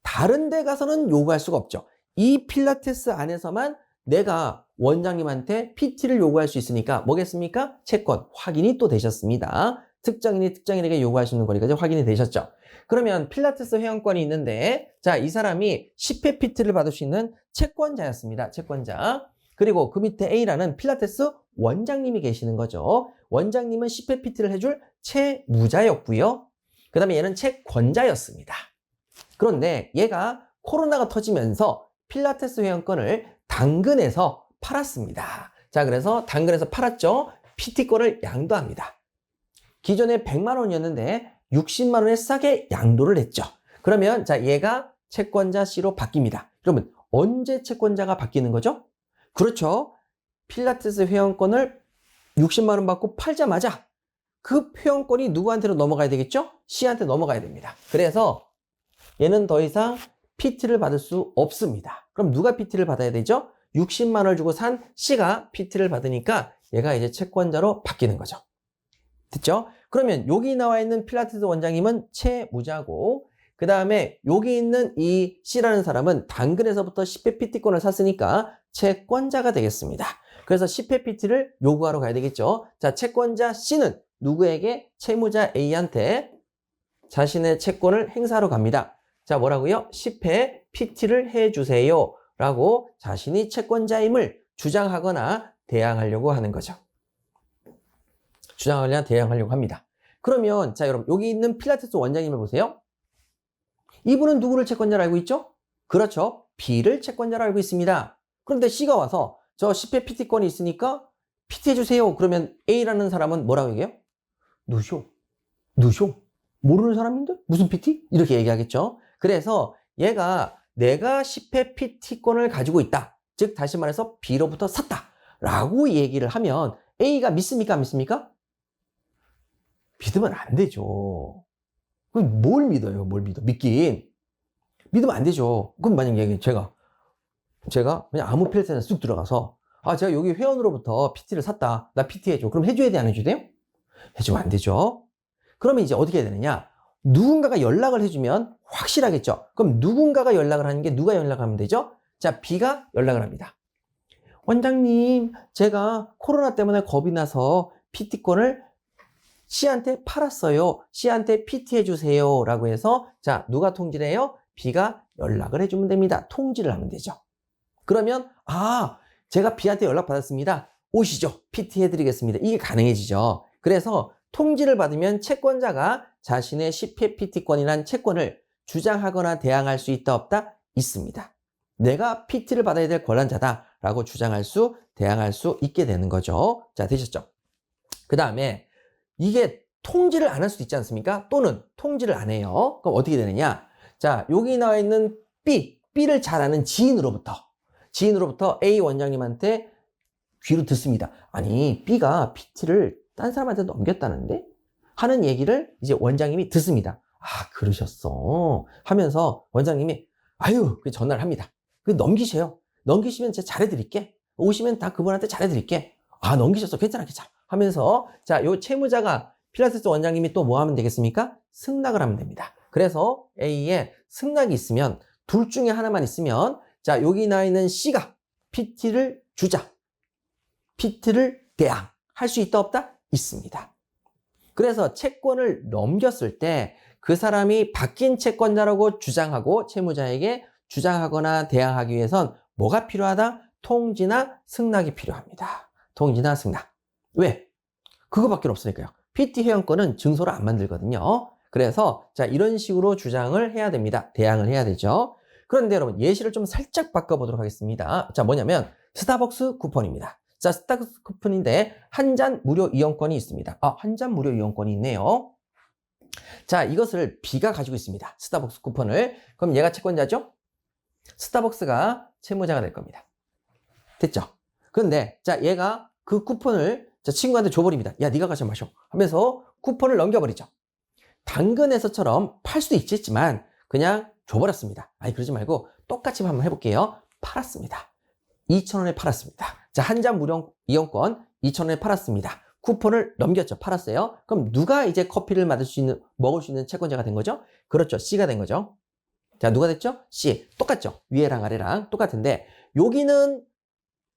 다른 데 가서는 요구할 수가 없죠. 이 필라테스 안에서만 내가 원장님한테 PT를 요구할 수 있으니까 뭐겠습니까? 채권 확인이 또 되셨습니다. 특정인이 특정인에게 요구할 수 있는 권리까지 확인이 되셨죠. 그러면 필라테스 회원권이 있는데 자, 이 사람이 10회 PT를 받을 수 있는 채권자였습니다. 채권자. 그리고 그 밑에 A라는 필라테스 원장님이 계시는 거죠. 원장님은 10회 PT를 해줄 채무자였고요. 그 다음에 얘는 채권자였습니다. 그런데 얘가 코로나가 터지면서 필라테스 회원권을 당근에서 팔았습니다. 자, 그래서 당근에서 팔았죠. PT권을 양도합니다. 기존에 100만 원이었는데 60만 원에 싸게 양도를 했죠. 그러면 자, 얘가 채권자 C로 바뀝니다. 그러면 언제 채권자가 바뀌는 거죠? 그렇죠. 필라테스 회원권을 60만 원 받고 팔자마자 그 회원권이 누구한테로 넘어가야 되겠죠? C한테 넘어가야 됩니다. 그래서 얘는 더 이상 PT를 받을 수 없습니다. 그럼 누가 PT를 받아야 되죠? 60만 원을 주고 산 C가 PT를 받으니까 얘가 이제 채권자로 바뀌는 거죠. 됐죠? 그러면 여기 나와 있는 필라테스 원장님은 채무자고 그 다음에 여기 있는 이 C라는 사람은 당근에서부터 10회 PT권을 샀으니까 채권자가 되겠습니다. 그래서 10회 PT를 요구하러 가야 되겠죠. 자, 채권자 C는 누구에게? 채무자 A한테 자신의 채권을 행사하러 갑니다. 자, 뭐라고요? 10회 PT를 해주세요 라고 자신이 채권자임을 주장하거나 대항하려고 하는 거죠. 주장하거나 대항하려고 합니다. 그러면 자, 여러분 여기 있는 필라테스 원장님을 보세요. 이분은 누구를 채권자로 알고 있죠? 그렇죠. B를 채권자로 알고 있습니다. 그런데 C가 와서 저 10회 PT권이 있으니까 PT 해주세요. 그러면 A라는 사람은 뭐라고 얘기해요? 누쇼. 모르는 사람인데? 무슨 PT? 이렇게 얘기하겠죠. 그래서 얘가 내가 10회 PT권을 가지고 있다. 즉 다시 말해서 B로부터 샀다. 라고 얘기를 하면 A가 믿습니까? 안 믿습니까? 믿으면 안 되죠. 그럼 뭘 믿어요? 뭘 믿어? 믿긴. 믿으면 안 되죠. 그럼 만약에 제가 그냥 아무 필라테스나 쑥 들어가서 제가 여기 회원으로부터 PT를 샀다. 나 PT 해줘. 그럼 해줘야 돼? 안 해줘야 돼요? 해주면 안 되죠. 그러면 이제 어떻게 해야 되느냐? 누군가가 연락을 해주면 확실하겠죠. 그럼 누군가가 연락을 하는 게 누가 연락을 하면 되죠? 자, B가 연락을 합니다. 원장님, 제가 코로나 때문에 겁이 나서 PT권을 C한테 팔았어요. C한테 PT 해주세요. 라고 해서 자, 누가 통지를 해요? B가 연락을 해주면 됩니다. 통지를 하면 되죠. 그러면 제가 B한테 연락 받았습니다. 오시죠. PT 해드리겠습니다. 이게 가능해지죠. 그래서 통지를 받으면 채권자가 자신의 10회 PT권이란 채권을 주장하거나 대항할 수 있다 없다? 있습니다. 내가 PT를 받아야 될 권한자다라고 주장할 수, 대항할 수 있게 되는 거죠. 자, 되셨죠? 그 다음에 이게 통지를 안 할 수도 있지 않습니까? 또는 통지를 안 해요. 그럼 어떻게 되느냐? 자, 여기 나와 있는 B를 잘 아는 지인으로부터 A 원장님한테 귀로 듣습니다. 아니, B가 PT를 딴 사람한테 넘겼다는데? 하는 얘기를 이제 원장님이 듣습니다. 그러셨어. 하면서 원장님이 그 전화를 합니다. 넘기세요. 넘기시면 제가 잘해드릴게. 오시면 다 그분한테 잘해드릴게. 넘기셨어. 괜찮아. 하면서 자, 요 채무자가 필라테스 원장님이 또 뭐 하면 되겠습니까? 승낙을 하면 됩니다. 그래서 A에 승낙이 있으면 둘 중에 하나만 있으면 자, 여기 나와 있는 C가 PT를 주자. PT를 대항할 수 있다 없다? 있습니다. 그래서 채권을 넘겼을 때 그 사람이 바뀐 채권자라고 주장하고 채무자에게 주장하거나 대항하기 위해선 뭐가 필요하다? 통지나 승낙이 필요합니다. 통지나 승낙. 왜? 그거밖에 없으니까요. PT 회원권은 증서로 안 만들거든요. 그래서 자, 이런 식으로 주장을 해야 됩니다. 대항을 해야 되죠. 그런데 여러분 예시를 좀 살짝 바꿔보도록 하겠습니다. 자, 뭐냐면 스타벅스 쿠폰입니다. 자, 스타벅스 쿠폰인데 한 잔 무료 이용권이 있습니다. 한 잔 무료 이용권이 있네요. 자, 이것을 B가 가지고 있습니다. 스타벅스 쿠폰을. 그럼 얘가 채권자죠? 스타벅스가 채무자가 될 겁니다. 됐죠? 그런데 자, 얘가 그 쿠폰을 자, 친구한테 줘버립니다. 야, 네가 가서 마셔. 하면서 쿠폰을 넘겨버리죠. 당근에서처럼 팔 수도 있겠지만 그냥 줘버렸습니다. 그러지 말고 똑같이 한번 해볼게요. 팔았습니다. 2,000원에 팔았습니다. 자, 한 잔 무료 이용권 2,000원에 팔았습니다. 쿠폰을 넘겼죠. 팔았어요. 그럼 누가 이제 커피를 먹을 수 있는 채권자가 된 거죠? 그렇죠. C가 된 거죠. 자, 누가 됐죠? C. 똑같죠. 위에랑 아래랑 똑같은데 여기는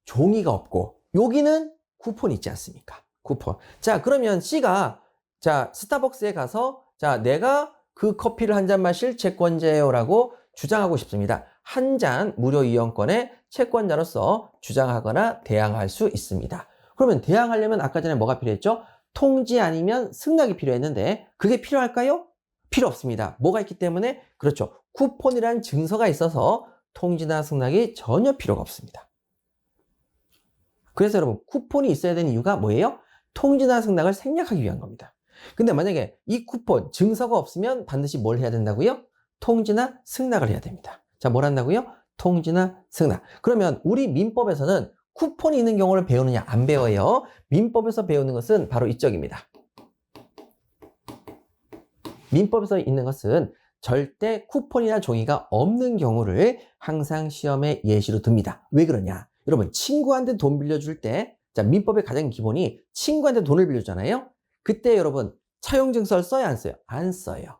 종이가 없고 여기는 쿠폰이 있지 않습니까? 쿠폰. 자, 그러면 C가 자, 스타벅스에 가서 자, 내가 그 커피를 한 잔 마실 채권자예요라고 주장하고 싶습니다. 한 잔 무료 이용권의 채권자로서 주장하거나 대항할 수 있습니다. 그러면 대항하려면 아까 전에 뭐가 필요했죠? 통지 아니면 승낙이 필요했는데 그게 필요할까요? 필요 없습니다. 뭐가 있기 때문에? 그렇죠. 쿠폰이라는 증서가 있어서 통지나 승낙이 전혀 필요가 없습니다. 그래서 여러분 쿠폰이 있어야 되는 이유가 뭐예요? 통지나 승낙을 생략하기 위한 겁니다. 근데 만약에 이 쿠폰 증서가 없으면 반드시 뭘 해야 된다고요? 통지나 승낙을 해야 됩니다. 자, 뭘 한다고요? 통지나 승낙. 그러면 우리 민법에서는 쿠폰이 있는 경우를 배우느냐? 안 배워요. 민법에서 배우는 것은 바로 이쪽입니다. 민법에서 있는 것은 절대 쿠폰이나 종이가 없는 경우를 항상 시험에 예시로 듭니다. 왜 그러냐? 여러분 친구한테 돈 빌려줄 때 자, 민법의 가장 기본이 친구한테 돈을 빌려주잖아요. 그때 여러분 차용증서를 써야 안 써요? 안 써요.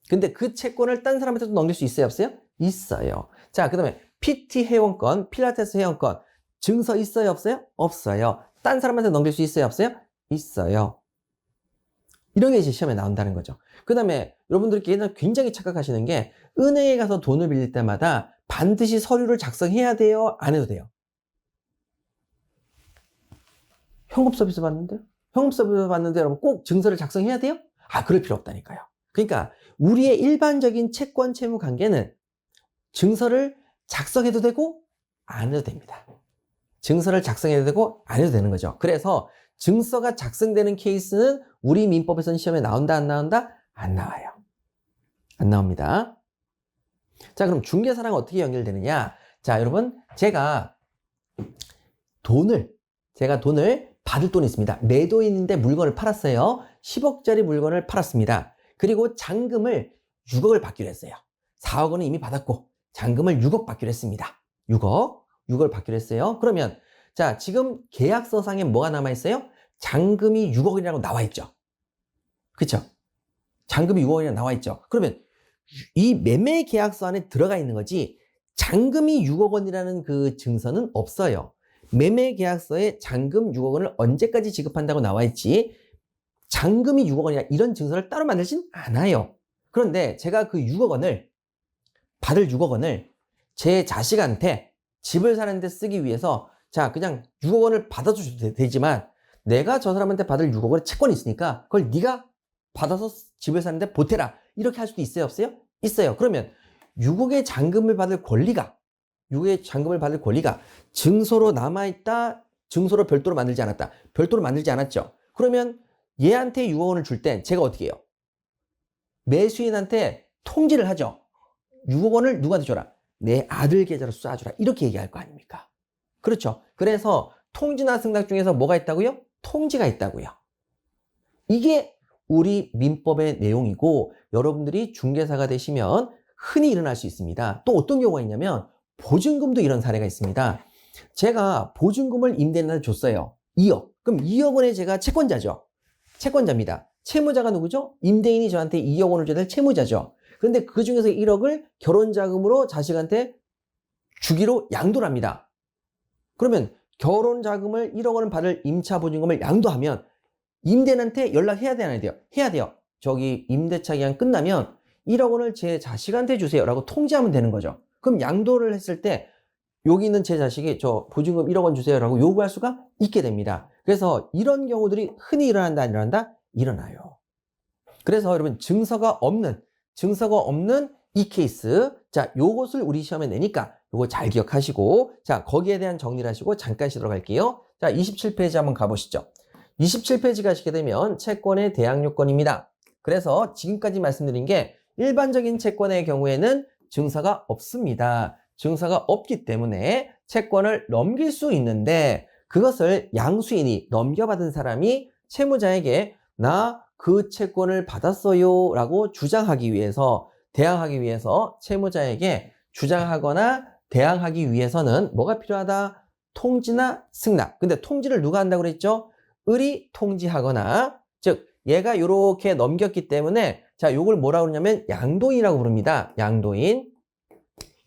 근데 그 채권을 딴 사람한테도 넘길 수 있어요? 없어요? 있어요. 자, 그 다음에 PT 회원권, 필라테스 회원권 증서 있어요? 없어요? 없어요. 딴 사람한테 넘길 수 있어요? 없어요? 있어요. 이런 게 이제 시험에 나온다는 거죠. 그 다음에 여러분들께 굉장히 착각하시는 게 은행에 가서 돈을 빌릴 때마다 반드시 서류를 작성해야 돼요? 안 해도 돼요? 현금 서비스 받는데? 현금 서비스 받는데 여러분 꼭 증서를 작성해야 돼요? 그럴 필요 없다니까요. 그러니까 우리의 일반적인 채권 채무 관계는 증서를 작성해도 되고 안 해도 됩니다. 증서를 작성해도 되고 안 해도 되는 거죠. 그래서 증서가 작성되는 케이스는 우리 민법에서는 시험에 나온다 안 나온다? 안 나와요. 안 나옵니다. 자, 그럼 중개사랑 어떻게 연결되느냐? 자, 여러분 제가 돈을 받을 돈이 있습니다. 매도인인데 물건을 팔았어요. 10억짜리 물건을 팔았습니다. 그리고 잔금을 6억을 받기로 했어요. 4억 원은 이미 받았고 잔금을 6억 받기로 했습니다. 6을 받기로 했어요. 그러면 자, 지금 계약서상에 뭐가 남아있어요? 잔금이 6억이라고 나와있죠. 그쵸? 잔금이 6억이라고 나와있죠. 그러면 이 매매 계약서 안에 들어가 있는 거지 잔금이 6억 원이라는 그 증서는 없어요. 매매 계약서에 잔금 6억 원을 언제까지 지급한다고 나와 있지 잔금이 6억 원이라 이런 증서를 따로 만들진 않아요. 그런데 제가 그 6억 원을 받을 6억 원을 제 자식한테 집을 사는데 쓰기 위해서 자 그냥 6억 원을 받아줘도 되지만 내가 저 사람한테 받을 6억 원의 채권이 있으니까 그걸 네가 받아서 집을 사는데 보태라 이렇게 할 수도 있어요 없어요? 있어요. 그러면 6억의 잔금을 받을 권리가 6억의 잔금을 받을 권리가 증서로 남아있다 증서로 별도로 만들지 않았다 별도로 만들지 않았죠. 그러면 얘한테 6억 원을 줄 땐 제가 어떻게 해요? 매수인한테 통지를 하죠. 6억 원을 누구한테 줘라? 내 아들 계좌로 쏴주라 이렇게 얘기할 거 아닙니까? 그렇죠. 그래서 통지나 승낙 중에서 뭐가 있다고요? 통지가 있다고요. 이게 우리 민법의 내용이고 여러분들이 중개사가 되시면 흔히 일어날 수 있습니다. 또 어떤 경우가 있냐면 보증금도 이런 사례가 있습니다. 제가 보증금을 임대인한테 줬어요. 2억. 그럼 2억 원에 제가 채권자죠. 채권자입니다. 채무자가 누구죠? 임대인이 저한테 2억 원을 줘야 될 채무자죠. 그런데 그 중에서 1억을 결혼자금으로 자식한테 주기로 양도를 합니다. 그러면 결혼자금을 1억 원을 받을 임차보증금을 양도하면 임대인한테 연락해야 되나요? 안 돼요? 해야 돼요. 저기 임대차 기간 끝나면 1억 원을 제 자식한테 주세요 라고 통지하면 되는 거죠. 그럼 양도를 했을 때 여기 있는 제 자식이 저 보증금 1억 원 주세요 라고 요구할 수가 있게 됩니다. 그래서 이런 경우들이 흔히 일어난다 안 일어난다? 일어나요. 그래서 여러분 증서가 없는 이 케이스 자 요것을 우리 시험에 내니까 요거 잘 기억하시고 자 거기에 대한 정리를 하시고 잠깐 쉬도록 할게요. 자 27페이지 한번 가보시죠. 27페이지 가시게 되면 채권의 대항 요건입니다. 그래서 지금까지 말씀드린 게 일반적인 채권의 경우에는 증서가 없습니다. 증서가 없기 때문에 채권을 넘길 수 있는데 그것을 양수인이 넘겨받은 사람이 채무자에게 나 그 채권을 받았어요 라고 주장하기 위해서 대항하기 위해서 채무자에게 주장하거나 대항하기 위해서는 뭐가 필요하다? 통지나 승낙. 근데 통지를 누가 한다고 그랬죠? 을이 통지하거나 즉 얘가 이렇게 넘겼기 때문에 자 요걸 뭐라고 그러냐면 양도인이라고 부릅니다.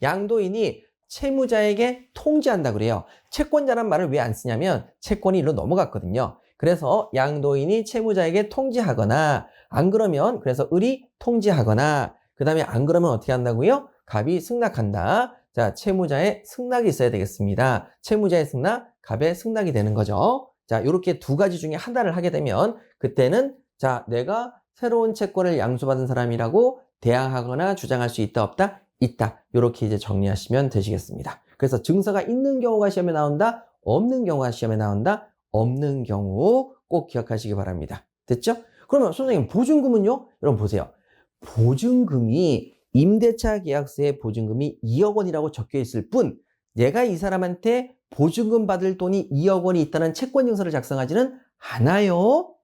양도인이 채무자에게 통지한다 그래요. 채권자란 말을 왜 안 쓰냐면 채권이 일로 넘어갔거든요. 그래서 양도인이 채무자에게 통지하거나 안 그러면 그래서 을이 통지하거나 그 다음에 안 그러면 어떻게 한다고요? 갑이 승낙한다. 자 채무자의 승낙이 있어야 되겠습니다. 채무자의 승낙, 갑의 승낙이 되는 거죠. 자 이렇게 두 가지 중에 하나를 하게 되면 그때는 자 내가 새로운 채권을 양수받은 사람이라고 대항하거나 주장할 수 있다 없다? 있다. 이렇게 이제 정리하시면 되시겠습니다. 그래서 증서가 있는 경우가 시험에 나온다. 없는 경우가 시험에 나온다. 없는 경우 꼭 기억하시기 바랍니다. 됐죠? 그러면 선생님 보증금은요? 여러분 보세요. 보증금이 임대차 계약서에 보증금이 2억 원이라고 적혀 있을 뿐 내가 이 사람한테 보증금 받을 돈이 2억 원이 있다는 채권 증서를 작성하지는 않아요.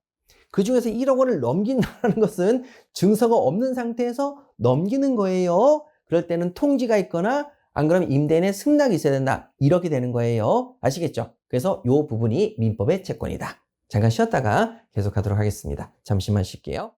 그 중에서 1억 원을 넘긴다는 것은 증서가 없는 상태에서 넘기는 거예요. 그럴 때는 통지가 있거나 안 그러면 임대인의 승낙이 있어야 된다. 이렇게 되는 거예요. 아시겠죠? 그래서 이 부분이 민법의 채권이다. 잠깐 쉬었다가 계속하도록 하겠습니다. 잠시만 쉴게요.